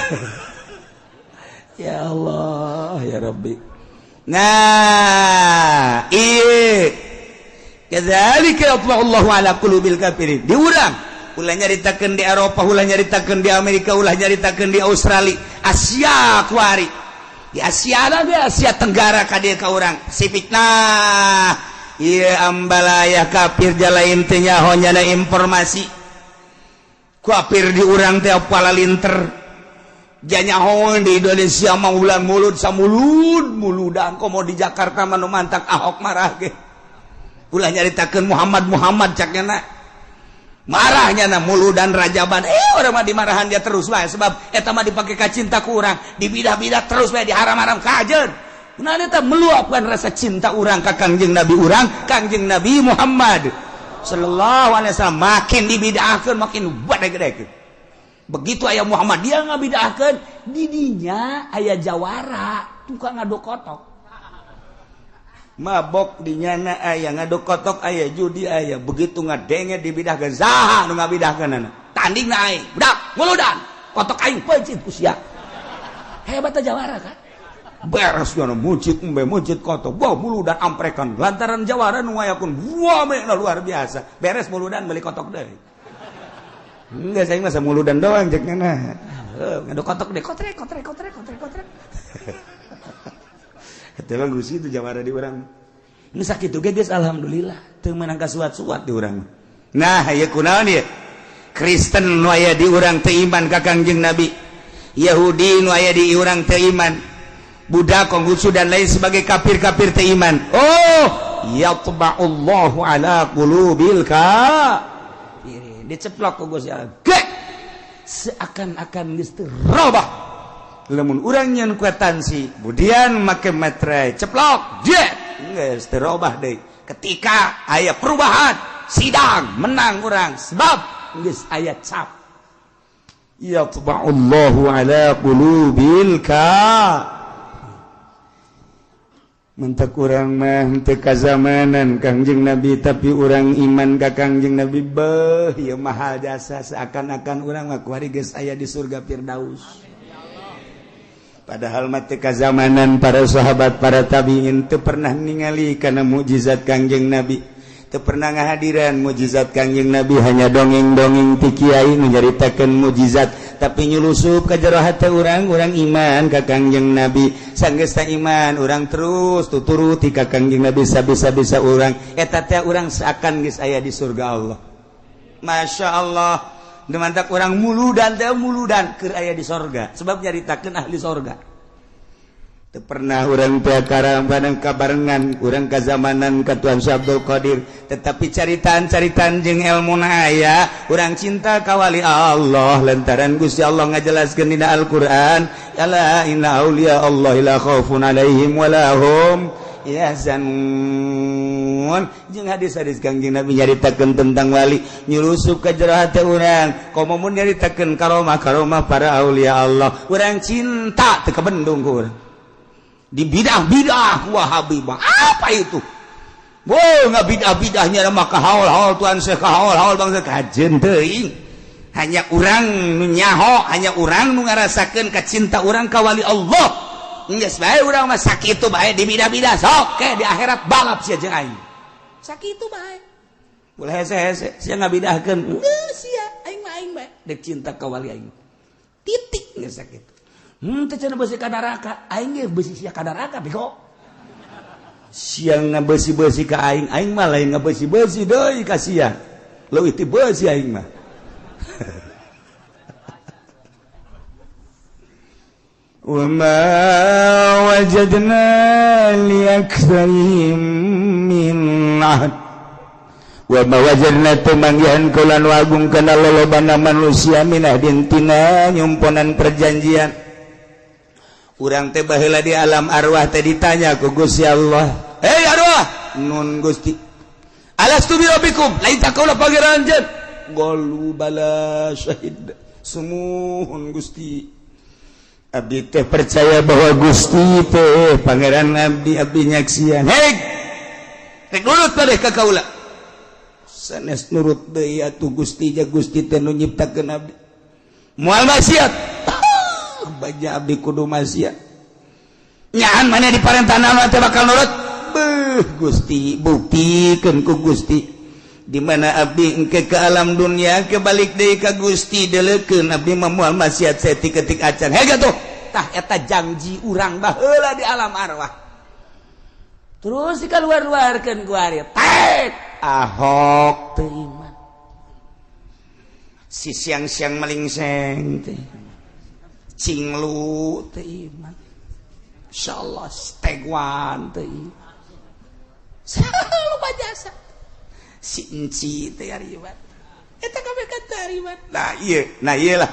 Ya Allah, ya Rabbi. Nah, kadzalika yatba'ullahu ala qulubil kafirin. Diurang ulah nyaritakeun di Eropa, ulah nyaritakeun di Amerika, ulah nyaritakeun di Australia, Asia kuari. Di Asia lah ge Asia Tenggara ka dieu ka urang. Pasifik nah. Ieu ambalaya kafir jalain teh nyaho nyana informasi. Kafir di urang teh apala linter. Janyahoan di Indonesia mah ulah mulut samulud-muludan komo di Jakarta mah nu mantak Ahok marah ge. Ulah nyaritakeun Muhammad cakna. Marahnya na muludan rajaban orang mah dimarahan dia terus wae sebab eta mah dipake ka cinta ku urang dibidah-bidah terus wae diharam-haram kajeun kunaon eta meluapkan rasa cinta urang ka Kangjeng Nabi urang Kangjeng Nabi Muhammad sallallahu alaihi wasallam makin dibidahkeun makin badeg-deg begitu aya Muhammad dia ngabidahkeun di dinya aya jawara tukang ngaduk kotok mabok dinyana aya ngaduk kotok aya judi aya begitu ngadenge dibidahkeun saha nu ngabidahkeunana tandingna aing budak muludan kotok aing peujit ku sia hebat jawara kan beres yana mujid embe mujid kotok wah muludan amprekan lantaran jawara nu ngayakeun wamena luar biasa beres muludan beli kotok deui enggak saya mah muludan doang cek nana ngaduk kotok deh kotrek Eta bagus itu jawara di urang. Nu sakitu ge geus alhamdulillah teu meunang kasuat-suat di urang. Nah, ieu kunaon ieu? Kristen nu aya di urang teu iman ka Kangjeng Nabi. Yahudi nu aya di urang teu iman. Buddha, Konghucu dan lain sebagai kafir-kafir teu iman. Oh, yatba'ullahu ala qulubil kafirin. Diceplok ku Gusti Allah. Seakan-akan geus teu robah. Lamun urang nyeun kwetansi kemudian make materai ceplok jet geus teu robah deui ketika aya perubahan sidang menang urang sebab geus aya cap yatba'ullahu ala qulubil mentak urang mah teu kazamanan Kangjeng Nabi tapi urang iman ka Kangjeng Nabi beuh ieu mahal jasa seakan-akan urang mah kuari geus aya di surga Firdaus. Padahal mah teu kazamanan para sahabat para tabiin teu pernah ningali kana mukjizat Kangjeng Nabi. Teu pernah ngahadiran mukjizat Kangjeng Nabi hanya dongeng-dongeng ti kiai nu nyaritakeun mukjizat tapi nyulusup ka jero hate urang iman ka Kangjeng Nabi sanggeus teh iman urang terus tuturuti ka Kangjeng Nabi sabisa-bisa urang eta teh urang seakan geus aya di surga Allah. Masya Allah demantak urang muludan keur aya di sorga sebab nyaritakeun ahli sorga. Teu pernah urang teh karambanan kabarengan urang kazamanan ka Tuan Abdul Qadir tetapi caritaan-caritaan jeung elmuna aya urang cinta ka wali Allah lantaran Gusti Allah ngajelaskeun dina Al-Qur'an ala inna auliya Allah la khaufun alaihim wa la hum yahzanun jeung hadis-hadis Kangjeng Nabi nyaritakeun tentang wali nyurusup ka jero hate urang komo mun nyaritakeun karomah para aulia Allah urang cinta teu kabendung ku urang di bidah-bidah Wahabi apa itu? Nggak bidah-bidahnya mah kahaul-haul Tuan Syekh kahaul-haul bangsa kajen teuing. Hanya urang nu nyaho, hanya urang nu ngarasakeun kacinta urang ka wali Allah. Geus bae urang mah sakitu bae di bidah-bidah sok ke di akhirat balap sia jeung aing. Sakitu bae. Ulah hese-hese sia ngabidahkeun. Geus sia aing mah aing bae dek cinta ka wali aing. Titik geus sakitu. Teu cenah beusi ka neraka, aing ge beusi sia ka neraka bego. Siang ngabeusi-beusi ka aing mah lain ngabeusi-beusi deui ka sia. Leuwih ti beusi aing mah. Wa ma wajadna li aktsarihim min ahad. Wa ma wajadna teu manggihan kaulan wagung kana lolobana manusia minah dintina nyumponan perjanjian. Urang teh baheula di alam arwah teh ditanya ku Gusti Allah. Hei arwah, nun Gusti. Alastu bi rabbikum? Lain takaula pangeran jen. Qalu bala syahid. Sumuhun Gusti. Abdi teh percaya bahwa Gusti teh pangeran abdi nyaksian. Hei. Rek nurut padeh ka kaula. Sanes nurut deui atuh Gusti ja Gusti teh nu nyiptakeun abdi. Moal maksiat. Baja abdi kudu maksiat nyaan mana di parentana teh bakal nurut beuh Gusti buktikeun ku Gusti di mana abdi engke ke alam dunia ke balik deui ka Gusti deleukeun abdi mah moal maksiat saeutik-eutik acan hega tuh tah eta janji urang baheula di alam arwah terus dikaluar-luarkeun ku ari tet ahok teu iman si siang-siang melingseng teh cinglu teu iman insyaallah stegwan teu iman lupa jasa si enci teh aribat eta kabeh kata aribat nah ieu lah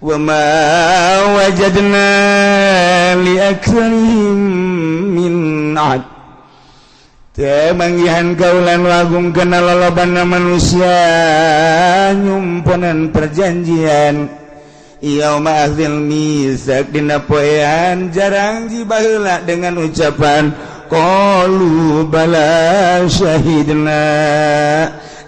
wa ma wajadna li aktsarihim min ahad teu manggihan kaulan wagung kana lolobana manusia nyumponan perjanjian yauma akhdil misak dina poean jarang jibaheula dengan ucapan qalu bala syahidna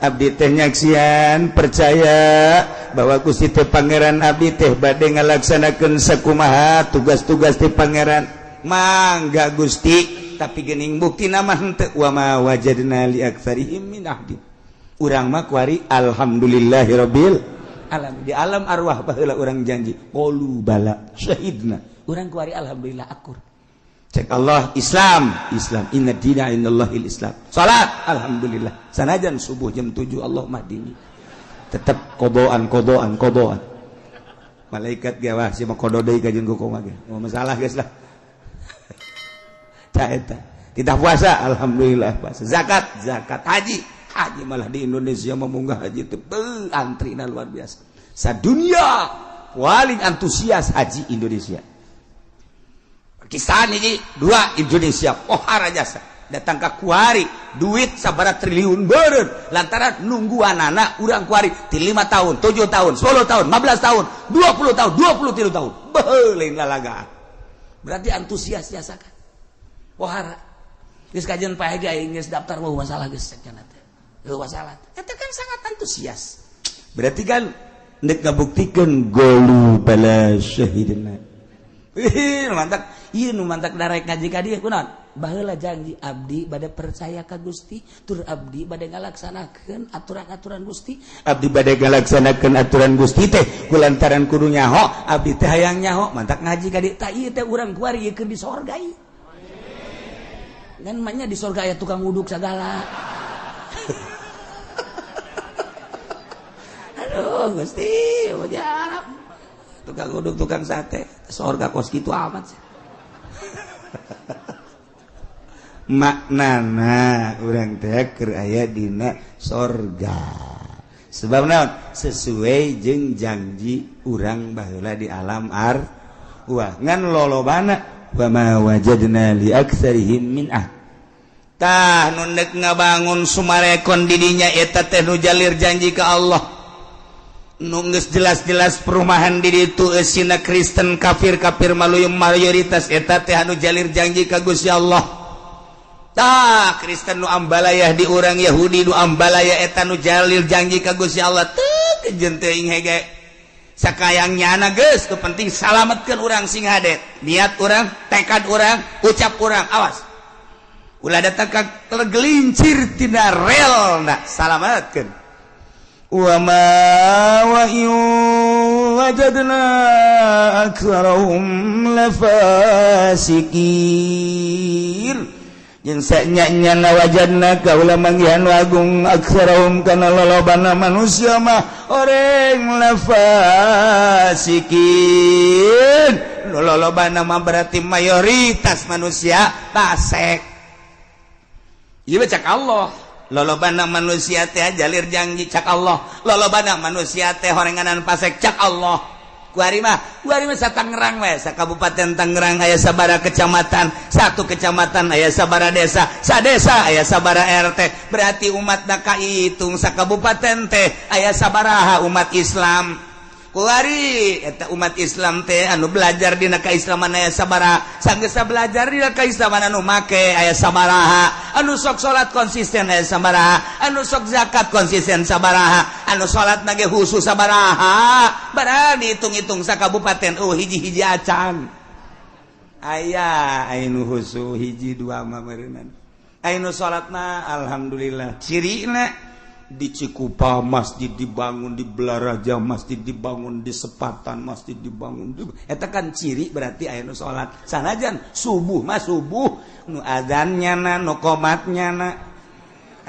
abdi teh nyaksian percaya bahwa Gusti teh pangeran abdi teh bade ngalaksanakeun sakumaha tugas-tugas ti pangeran mangga Gusti tapi geuning buktina mah henteu wa ma wajadna li aktsarihim min ahdi urang mah kuari alhamdulillahirabbil alam di alam arwah baheula urang janji qalu bala syahidna urang kuari alhamdulillah akur cek Allah Islam inna dina indallahil Islam salat alhamdulillah sanajan subuh jam 7 Allah mahdini tetep kodoan malaikat ge wah sia mah kodo deui ka jeung kumaha ge masalah geus lah ta eta kita puasa alhamdulillah puasa zakat haji malah di Indonesia memunggah haji itu antrina luar biasa sadunia paling antusias haji Indonesia Pakistan ini 2 Indonesia pohara jasa datang ke kuari duit sabaraha triliun beureun lantaran nungguanana urang kuari ti 5 tahun 7 tahun 10 tahun 15 tahun 20 tahun 23 tahun beuh lain lalagaan berarti antusias jasa kan pohara geus kajian paega geus daftar wah masalah geus cenah teh masalah eta kan sangat antusias berarti kan nek ngabuktikeun golu bala syahidina nu mantak darek ngaji ka dieu kunaon baheula janji abdi bade percaya ka Gusti tur abdi bade ngalaksanakeun aturan-aturan Gusti abdi bade ngalaksanakeun aturan Gusti teh kulantaran kudu nyaho abdi teh hayang nyaho mantak ngaji ka dieu tah ieu teh urang kuari ieu keur di sorga ieu ngan mah nya di sorga aya tukang wuduk sagala aduh Gusti ujar tukang wuduk tukang sate sorga kos kitu amat sih maknana urang teh keur aya dina sorga sebab naon sesuai jeung janji urang baheula di alam wah ngan lolobana wa ma wajadna li aktsarihim min tah nu nek ngabangun sumarekon di dinya eta teh nu jalir janji ka Allah nu geus jelas-jelas perumahan di ditu eusina Kristen kafir maluyung mayoritas eta teh anu jalir janji ka Gusti Allah tah Kristen nu ambalayah di urang Yahudi nu ambalayah eta nu jalir janji ka Gusti Allah teu kejeun teuing hege sakayangnyana geus kepenting salametkeun urang sing hadet niat urang tekad urang ucap urang awas ulah datang tergelincir tina relna salametkeun wa ma wajadna aktsarahum lafasikin jeung sanyana wajadna kaula manggihan wagung aktsarahum kana lolobana manusia mah oreng lafasikin lolobana mah berarti mayoritas manusia fasik ieu cak Allah lolobana manusia teh jalir janji cak Allah lolobana manusia teh horenganan pasek cak Allah kuari mah sa Tangerang we sa Kabupaten Tangerang aya sabara kecamatan satu kecamatan aya sabara desa sa desa aya sabara RT berarti umatna kahitung sa kabupaten teh aya sabaraha umat Islam kuari eta umat Islam teh anu belajar dina kaislaman aya sabaraha sanggeus belajar dina kaislaman anu make aya sabaraha anu sok salat konsisten aya sabaraha anu sok zakat konsisten sabaraha anu salat nage khusus sabaraha barani hitung-hitung sa kabupaten hiji-hiji acan aya anu khusus hiji dua mah meureunana anu salatna alhamdulillah cirina di Cikupa masjid dibangun, di Belaraja masjid dibangun, di Sepatan masjid dibangun. Eta kan ciri berarti aya nu salat. Sanajan subuh mah subuh nu adzannya na nu qomatnya na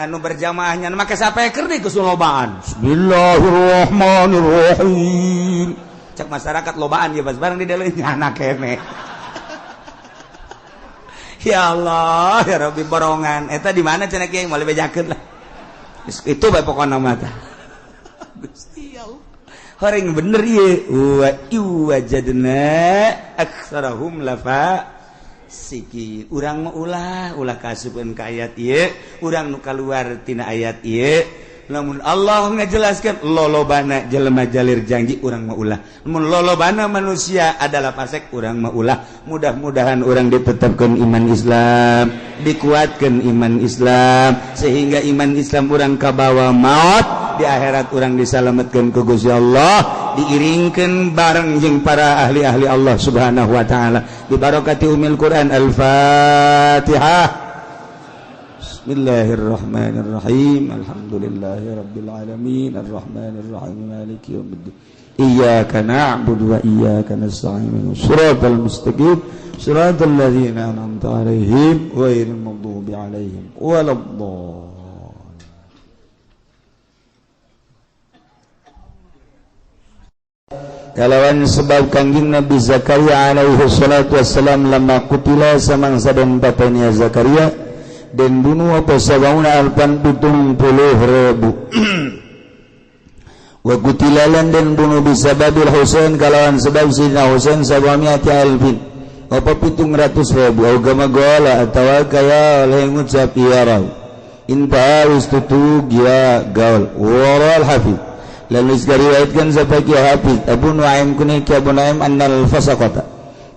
anu berjamaahnya make sapeker deui geus lobaan. Bismillahirrahmanirrahim. Cak masyarakat lobaan ya pas bareng di dalam anak kene. Ya Allah, ya Rabbi borongan. Eta di mana cenah kieu moal bejakeun lah. Itu bae pokona mata Gusti Allah horeng bener ieu wa wajadna aktsarahum lafasikin urang mah ulah kasupkeun ka ayat ieu urang nu kaluar tina ayat ieu lamun Allah ngajelaskeun lolobana jelema jalir janji urang mah ulah mun lolobana manusia adalah fasik urang mah ulah mudah-mudahan urang ditetepkeun iman Islam dikuatkeun iman Islam sehingga iman Islam urang kabawa maut di akhirat urang disalametkeun ku Gusti Allah diiringkeun bareng jeung para ahli-ahli Allah Subhanahu wa taala bi barakati umil Quran al-Fatihah. Bismillahirrahmanirrahim. Alhamdulillahirabbil alamin arrahmanir rahim maliki yaumiddin. Iyyaka na'budu wa iyyaka nasta'in. Shiratal mustaqim shiratal ladzina an'amta 'alaihim ghairil maghdubi 'alaihim waladdallin. Kalawan sebab kangjing Nabi Zakaria alaihi salatu wassalam lama kutila samangsa dan bapaknya Zakaria dan bunuh apa sabauna alpan 70.000 wa kutilalan dan bunuh bisababil Husain kalawan sebab Sayyidina Husain sabamiati alfin apa 700.000 agama gola atawa kaya oleh ngucap ya rab inta istutu ya gaul waral hafiz lalu diriwayatkan sebagai hafiz Abu Nuaim kuning Abu Nuaim annal fasaqata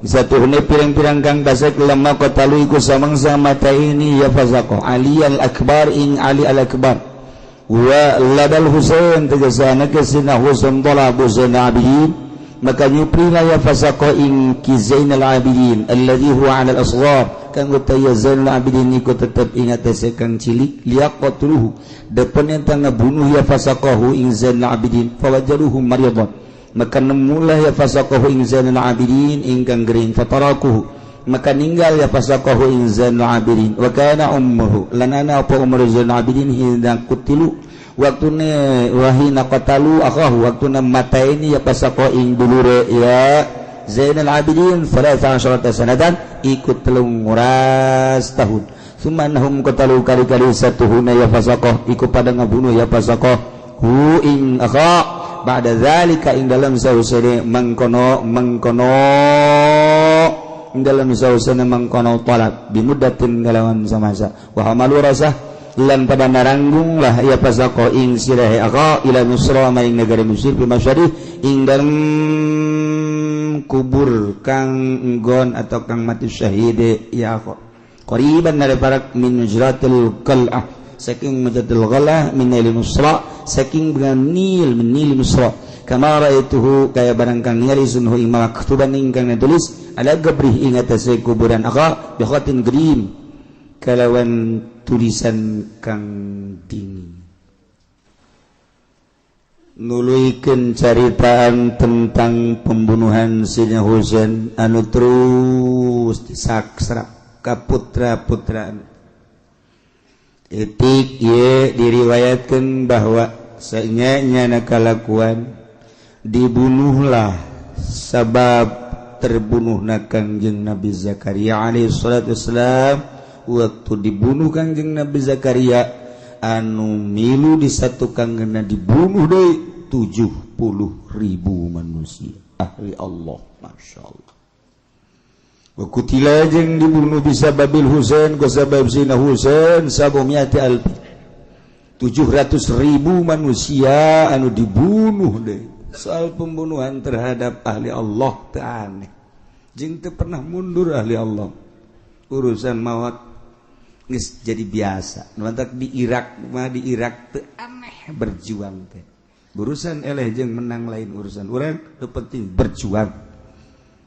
satuhuna pirang-pirang kang basek lemah qatalu iku samangsa mata ini ya fasaqah Ali al-akbar ing Ali al-akbar wa ladal Husain tegasana kesina Husain talabu Zainal Abidin maka nyuprina ya fasaqah ing ki Zainal Abidin alladhi huwa 'ala al-asghar kang utaya Zainal Abidin iku tetep ingat kang cilik liaqatluhu depan yang tangga bunuh ya fasaqahu ing Zainal Abidin fawajaruhu maridan maka nemulah ya fasaqahu ing Zainal Abidin ingkang gering fatarakuhu maka ninggal ya fasaqahu ing Zainal Abidin wa kana ummuhu lanana apa umur Zainal Abidin hindang kutilu waktuna wahina qatalu akahu waktuna mataini ya fasaqahu ing dulure ya Zainal Abidin 13 sanatan ikut 13 tahun sumanhum qatalu kali-kali satuhuna ya fasaqah iku pada ngabunuh ya fasaqah hu ing akha ba'da zalika ing dalam sausane mangkono ing dalam sausane mangkono talab bimuddatin kalawan samasa wa hamalu rasah lan pada naranggung lah ya fasaqah ing sirahe akha ila nusra maring negara Mesir fi masyari ing dalam kubur kang nggon atau kang mati syahid ya akha qariban dari parak min nujratil qal'ah saking majatul ghalah min Nil Nusra saking dengan Nil min Nil Nusra kama raituhu kaya barang kang ningali sunhu ing maktuban ingkang ditulis ala gabrih ing atase kuburan akha bi khatin grim kalawan tulisan kang dingin nuluikeun caritaan tentang pembunuhan Sayyidina Husain anu terus disaksra ka putra-putraan etik ye diriwayatkan bahwa senyanya nakalakuan dibunuhlah sebab terbunuhna Kangjeng Nabi Zakaria alaihi salatu wassalam waktu dibunuh Kangjeng Nabi Zakaria anu milu disatukan kena dibunuh deui 70.000 manusia ahli Allah masyaallah Wakutila jeung dibunuh bisa babil Husain ku sabab Sayyidina Husain sabumiati alfi 700.000 manusia anu dibunuh deh soal pembunuhan terhadap ahli Allah teu aneh jeung teu pernah mundur ahli Allah urusan maut geus jadi biasa nu antak di Irak teu aneh berjuang teh urusan eleh jeung menang lain urusan urang teu penting berjuang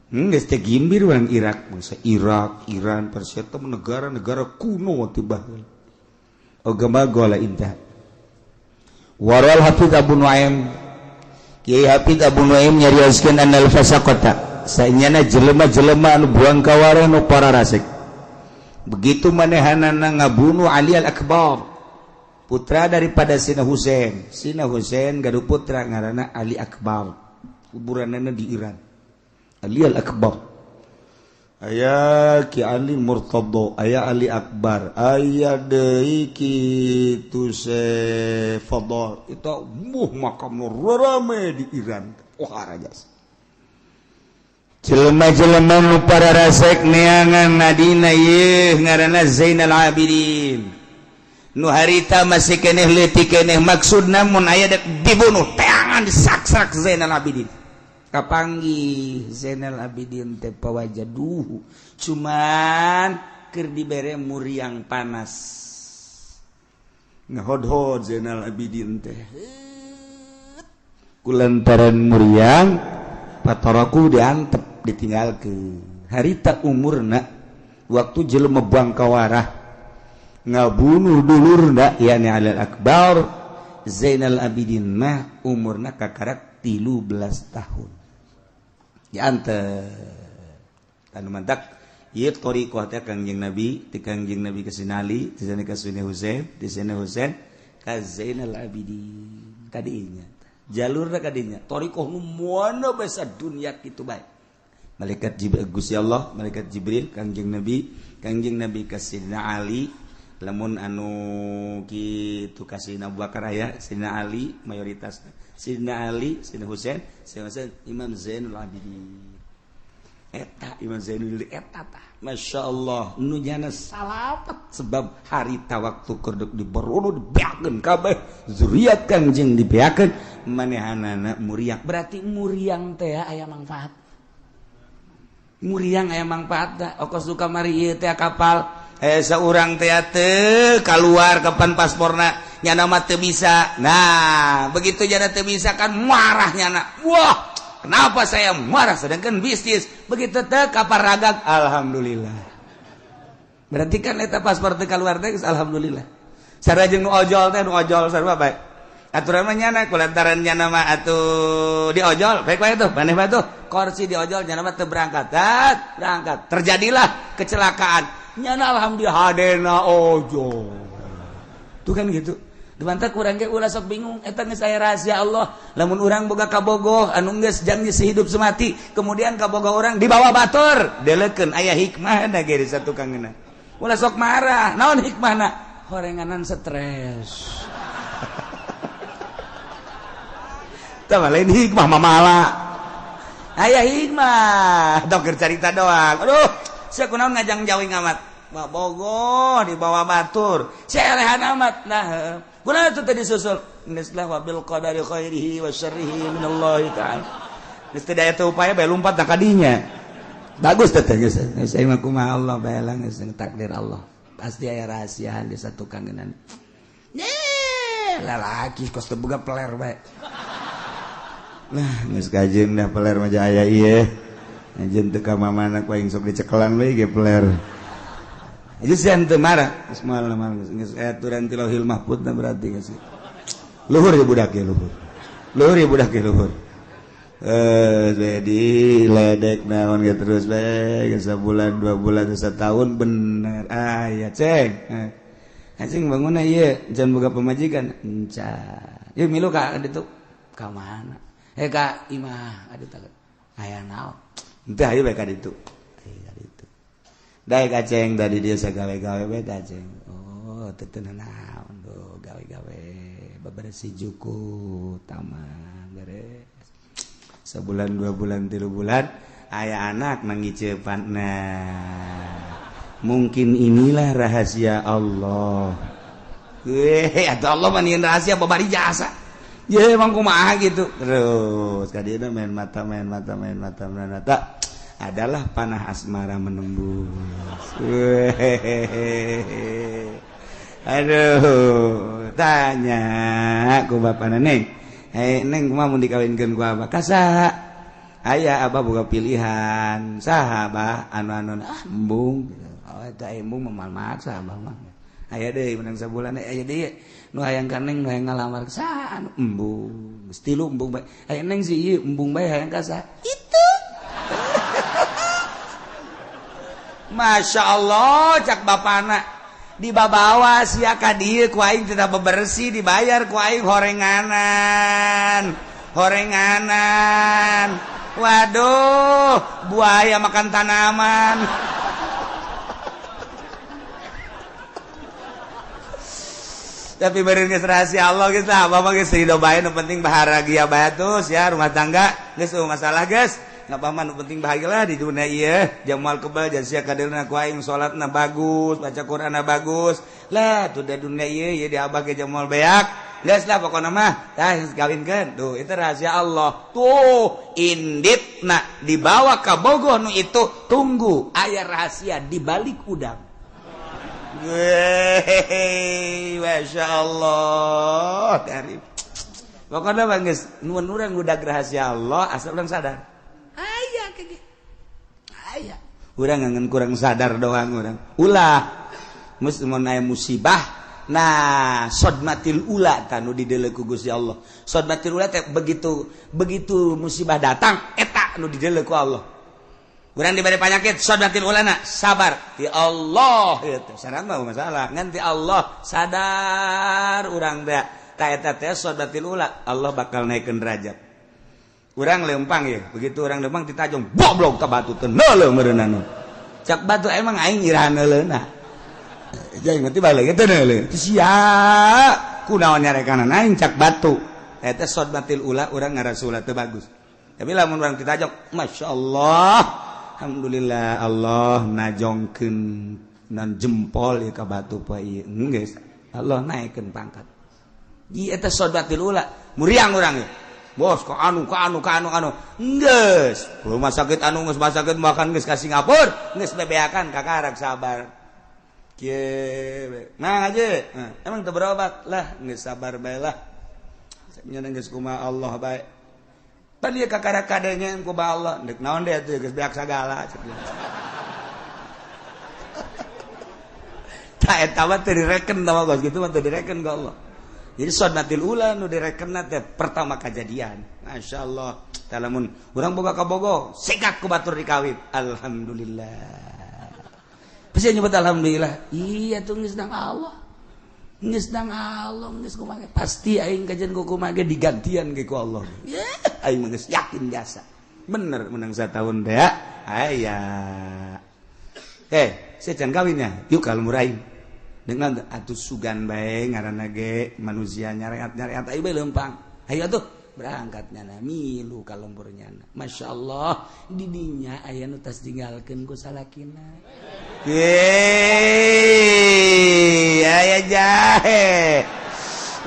geus teh gimbir urang Irak masa Irak Iran Persia teh negara-negara kuno tiba agama gola intah waral Hafiz Abu Nuaim Kiai Hafiz Abu Nuaim nyarioskeun annal fasaqata saenyana jelema-jelema anu buang kawara nu para rasik begitu manehanana ngabunuh Ali al-Akbar putra daripada Sina Husain gaduh putra ngaranna Ali Akbar kuburanna di Iran Ali al-Akbar aya Ki Ali Murtadha aya Ali Akbar aya deui kitu Fadl itu makam rame di Iran rajas jelema-jelema nu para rasek neangan nadina ye ngaranna Zainal Abidin nu harita masih keneh leutik keneh maksudna mun aya dibunuh teangan disaksak Zainal Abidin kapanggih Zainal Abidin teh pawajaduh cuman keur dibere muriang panas ngahodhod Zainal Abidin teh kulantaran muriang pataraku diantep ditinggalkeun harita umurna waktu jelema buang kawarah ngabunuh dulurna yakni Ali Akbar Zainal Abidin mah umurna kakarak 13 tahun diantep anu mantak ieu thariqah teh Kangjeng Nabi ti Kangjeng Nabi ka Sinali ti sana ka Sayyidina Husain ti Sayyidina Husain ka Zainal Abidin kadinya jalurna kadinya thariqah nu moana basa dunya kitu bae malaikat Jibril Gusti Allah malaikat Jibril Kangjeng Nabi ka Sayyidina Ali lamun anu kitu ka Sayyidina Abu Bakar aya Sayyidina Ali mayoritasna Sayyidina Ali, Sayyidina Husain, Imam Zainul Abidin. Eta Imam Zainul Abidin eta tah. Masya Allah, nu nyana salapat sebab harita waktu kerduk diberono dibeakeun kabeh zuriat Kangjeng dibeakeun manehanana muriang. Berarti muriang teh aya manfaat. muriang aya mangpaatna ongkos duka mari ieu teh kapal saurang teh keluar kapan pasporna nyana mah teu bisa. Nah begitu nyana teu bisa kan marah nyana, wah kenapa saya marah sedangkan bisnis begitu teh kapal ragak alhamdulillah. Berarti kan eta paspor teh keluar teh alhamdulillah. Sareng nu ojol teh nu ojol sarua bae. Aturan mah nyana kulantaran nyana mah atuh diojol, baik bae tuh, maneh bae tuh. Kursi diojol nyana mah teu berangkat. Berangkat. Terjadilah kecelakaan. Nyana alhamdulillah hadena ojol. Tuh kan gitu. Dimana kurang ge ulah sok bingung eta geus aya rahasia Allah. Lamun urang boga kabogoh anu geus janji sehidup semati, kemudian kabogoh urang dibawa batur, deleukeun aya hikmahna ge di satukangeuna. Ulah sok marah, naon hikmahna? Horenganan stres. Tah lain hikmah mamala. Aya hikmah, dokter cerita doang. Aduh, sia kunaon ngajang jawing amat. Wah bogoh dibawa batur. Selehan amat. Nah, kunaon atuh tadi susul? Nislah wa bil qadari khairihi wa syarrihi minallahi ta'ala. Geus teh daya teu upaya bae lompat ka dinya. Bagus teh geus. Saya mah kumaha Allah bae lang geus takdir Allah. Pasti aya rahasiaan di satu kangenan. Lalaki kos teu boga peler bae. Nah, geus kajeung dah peler mah aya ieu. Ajeun teu ka mamana ku aing sok dicekelan we ge peler. Itu sian teu marah, geus malam geus aturan ti Lauhil Mahfuz berarti geus. Luhur ya budak ya luhur. Luhur ya budak ya luhur. Jadi ledek naon ge terus bae, geus sabulan 2 bulan setahun bener. Ya ceng. Ceng bangunna ieu, jan boga pamajikan. Encan. Yeuh milu ka ditu. Ka mana? Ka imah adi teh. Aya naon? Teu hayu bae ka ditu. Daek aceng dari dia sagawe-gawe bae aceng. Oh, teu teu naon do gawe-gawe bebersih juku taman beres. Sebulan 2 bulan 3 bulan aya anak nangiceupanna. Mungkin inilah rahasia Allah. Atuh Allah mah nyieun rahasia babari jasa. Ye emang kumaha gitu. Terus ka dieu main mata adalah panah asmara menembus. Aduh, tanya ku bapana Neng. Neng kumaha mun dikawinkeun ku abah? Kasa aya abah boga pilihan. Saha abah anu embung. Oh eta embung mah maksa abah mah. Aya deui menang sabulan aya deui nu hayang ka Neng nu hayang ngalamar saha anu embung. Geus 3 embung bae. Aya Neng si ieu embung bae hayang ka saha? Itu. Masya Allah cak bapana dibawa sia ka dieu ku aing tidak bebersih dibayar ku aing horenganan. Waduh buaya makan tanaman. Tapi beureun geus rahasia Allah geus lah bapak geus ridho bae nu penting bahagia bae atuh ya rumah tangga geus masalah geus. Ngapaman penting bahagialah di dunia ieu jamal kebal sia kaderna ku aing salatna bagus baca Qur'anna bagus lah tuh di dunia ieu di abah ge jamal beak geus lah pokona mah tah kawinkeun tuh itu rahasia Allah tuh inditna dibawa ka bogoh nu itu tunggu aya rahasia di balik udang. Masya Allah tarif pokona mah geus nuhun urang budak rahasia Allah asal urang sadar. Aya urang ngangen kurang sadar doang urang ulah mus mun aya musibah nah sodmatil ula tanu dideuleu ku Gusti Allah sodmatil ula teh begitu musibah datang eta nu dideuleu ku Allah urang dibari panyakit sodmatil ulana sabar ti Allah eta sareng mah masalah ngan ti Allah sadar urang da ta eta teh sodmatil ula Allah bakal naikkeun derajat. Urang lempang ya, begitu orang lempang ditajong, boblok ke batu teu neuleuh meureunna. Cak batu emang aing irahan neuleuna. Jadi ngerti balik teu neuleuh. Sia kunaon nyarekanan aing cak batu. Eta sodmatil ula urang ngarasul teu bagus. Tapi lamun urang ditajong, masyaallah, alhamdulillah Allah najongkeun nan jempol ieu ka batu poe ieu. Geus Allah naikkeun pangkat. Ieu eta sodmatil ula, muriang urang ieu. bos kok anu geus rumah sakit anu geus rumah sakit makan geus ka Singapura geus bebeakan kakarak sabar kieu nah aja emang teu berobat lah geus sabar bae lah nya geus kumaha Allah bae tadi kakarak kadenya ku ba Allah deuk naon deh atuh geus beak sagala tak eta mah teu direken tah bos gitu mah teu direken ka Allah. Jadi sunnatul ula nu direkenna teh pertama kejadian. Masyaallah. Talamun urang boga kabogo, sekak ku batur dikawin. Alhamdulillah. Pasti nyebut alhamdulillah. Iya tuh geus nang Allah. Geus nang Allah, geus kumaha pasti aing kajen ku kumaha digantian ge ku Allah. Ya, aing mah geus yakin biasa. Bener menang satahun teh ya. Aya. Saya can kawinnya. Yuk kalau murahin. Dengan atuh sugan bae ngaranna ge manusia nyareat-nyareat ai bae leumpang. Hayu atuh berangkatnya na milu ka lemburnya na. Masyaallah di dinya aya nu tas tinggalkeun ku salakina. Aya jahe.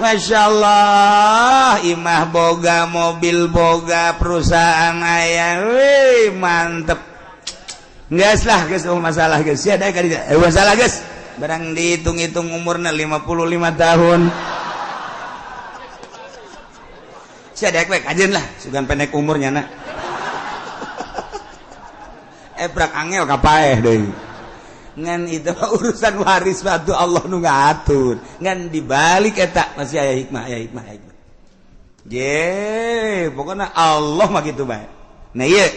Masyaallah imah boga mobil boga perusahaan aya. Wih mantep. Geus lah geus masalah geus. Sia da ka dieu. Masalah geus. Barang dihitung-hitung umurnya 55 tahun. Saya dek ajen lah, sugan pendek umurnya nak. Prak angel kapaeh deui. Ngan itu urusan waris batu Allah nu ngatur. Ngan dibalik eta masih aya hikmah. Ye, pokoknya Allah mah kitu bae. Nah ieu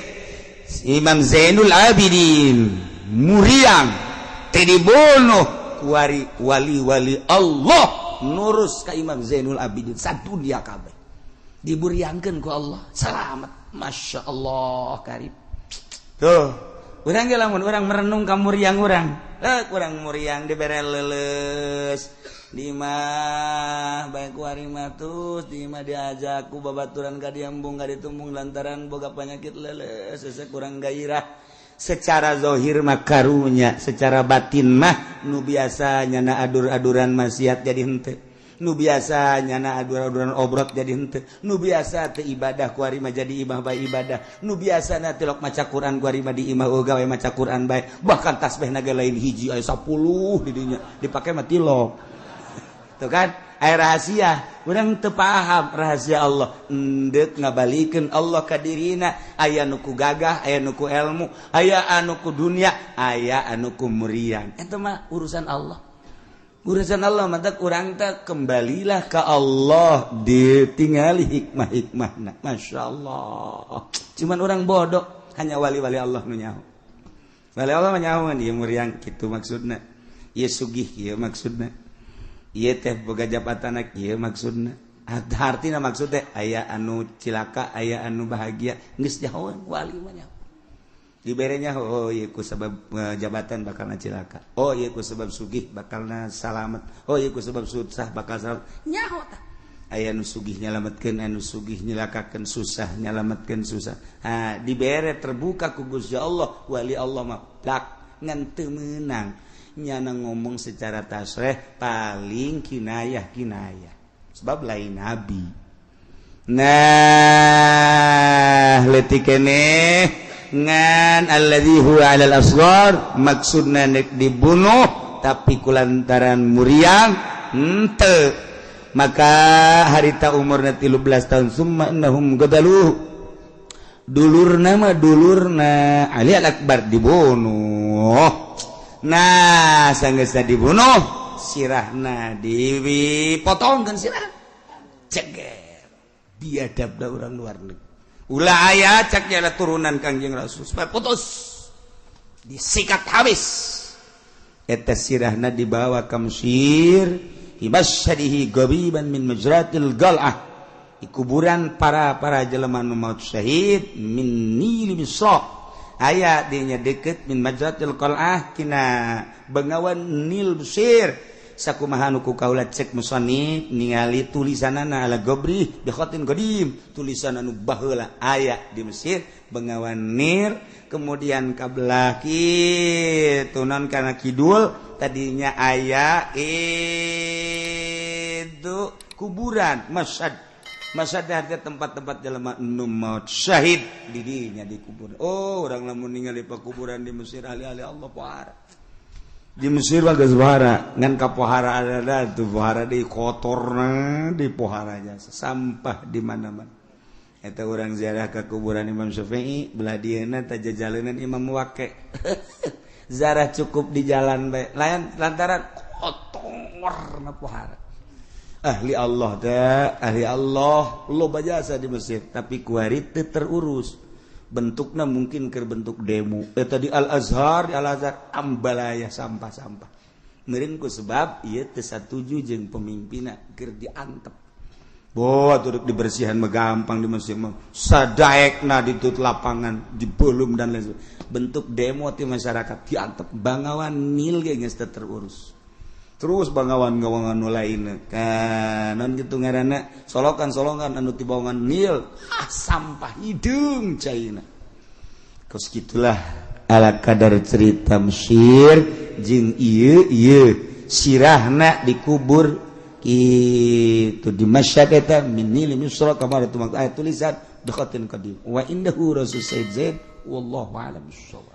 Imam Zainul Abidin Muriang dibunuh wali Allah nurus ka Imam Zainul Abidin sadunya kabeh diburiangkeun ku Allah selamat Masya Allah karib tuh urang ge lamun urang merenung ka muriang urang urang muriang dibere leuleus di mah bae ku ari matus di mah diajak ku babaturan ka diembung ka ditumbung lantaran boga penyakit leuleus sesek urang gairah secara zahir mah karunya, secara batin mah nu biasanya na adur-aduran maksiat jadi henteu. Nu biasanya na adur-aduran obrot jadi henteu. Nu biasa teu ibadah ku ari mah jadi imah bae ibadah. Nu biasana tilok maca Quran ku ari mah di imah gawe maca Quran bae. Bahkan tasbihna ge lain hiji aya 10 di dinya. Dipake mah tilok. Tuh kan? Aya rahasia. Urang teu paham rahasia Allah. Endeup ngabalikeun Allah ka dirina. Aya nu ku gagah, aya nu ku ilmu, aya anu ku dunia, aya anu ku muriang. Eta mah urusan Allah. Urusan Allah mah urang teh kembalilah ka Allah ditingali hikmah-hikmahna. Masyaallah. Cuman orang bodoh hanya wali-wali Allah nu nyaho. Wali Allah mah nyaho ieu muriang kitu maksudna. Ieu sugih ieu maksudna. Ieu teh boga jabatan ieu maksudna. Artina maksudnya aya anu cilaka, aya anu bahagia, geus nyahoan wali mah nyaho. Diberenya oh ieu ku sabab jabatan bakalna cilaka. Oh ieu ku sabab sugih bakalna salamet. Oh ieu ku sabab susah bakal salamet. Nyaho tah. Aya anu sugih nyalametkeun, anu sugih nyelakakeun, susah nyalametkeun susah. Dibere terbuka ku Gusti Allah, wali Allah mah plak ngan teu meunang. Nyana ngomong secara tasrih paling kinayah sebab lain nabi. Nah leutik keneh ngan alladzi huwa 'alal asghar maksudna nek dibunuh tapi kulantaran muriang henteu maka harita umurna 13 tahun summa innahum gadaluh dulurna Ali Al-Akbar dibunuh. Nah, sanggeusna dibunuh, sirahna dipotongkeun sirah. Ceger. Biadab da urang luar negeri. Ulah aya cak nya turunan Kangjeng Rasul, putus. Disikat habis. Eta sirahna dibawa ka Mesir, hibasyadihi gabiban min majratil gal'ah. Di kuburan para jelema nu maut syahid min nil Misra. Aya dinya deket min majratil qal'ah kina bengawan Nil Mesir sakumaha nu ku kaula cek musannif ningali tulisanana ala gobri bi khatin qadim tulisan anu baheula aya di Mesir bengawan Nil kemudian kabelah kitu non kana kidul tadinya aya itu kuburan Masyad masa tempat-tempat jelema nu maut syahid di dinya dikubur. Oh, orang lamun ningali pakuburan di Mesir ahli-ahli Allah pohara. Di Mesir mah geus pohara, ngan ka pohara ada tuh pohara di kotorna di poharanya, sampah di mana-mana. Eta urang ziarah ka kuburan Imam Syafi'i, belah dieuna teh jajaleunan Imam Waqi'. Ziarah cukup di jalan bae, lantaran kotorna pohara. Ahli Allah ahli Allah loba jasa di Mesir tapi kuarit teu terurus bentukna mungkin keur bentuk demo eta di Al-Azhar ambalaya sampah-sampah meureun ku sebab ieu teu satuju jeung pemimpinna keur diantep atuh dibersihan mah gampang di Mesir mah sadaekna ditut lapangan dibeulum dan lain bentuk demo ti masyarakat diantep bangawan Nil ge geus teu terurus terus bangawan-gawangan nu lainna non kitu ngaranna solokan-solokan anu ti bawangan Nil sampah hideung caina kos kitulah ala kadar cerita Mesir jeung ieu sirahna dikubur kitu di Masyhad eta min Nil Misra kamar tu ayat tulisan dakhatin qadim wa indahu rasul sayyid zaid wallahu a'lam bissawab.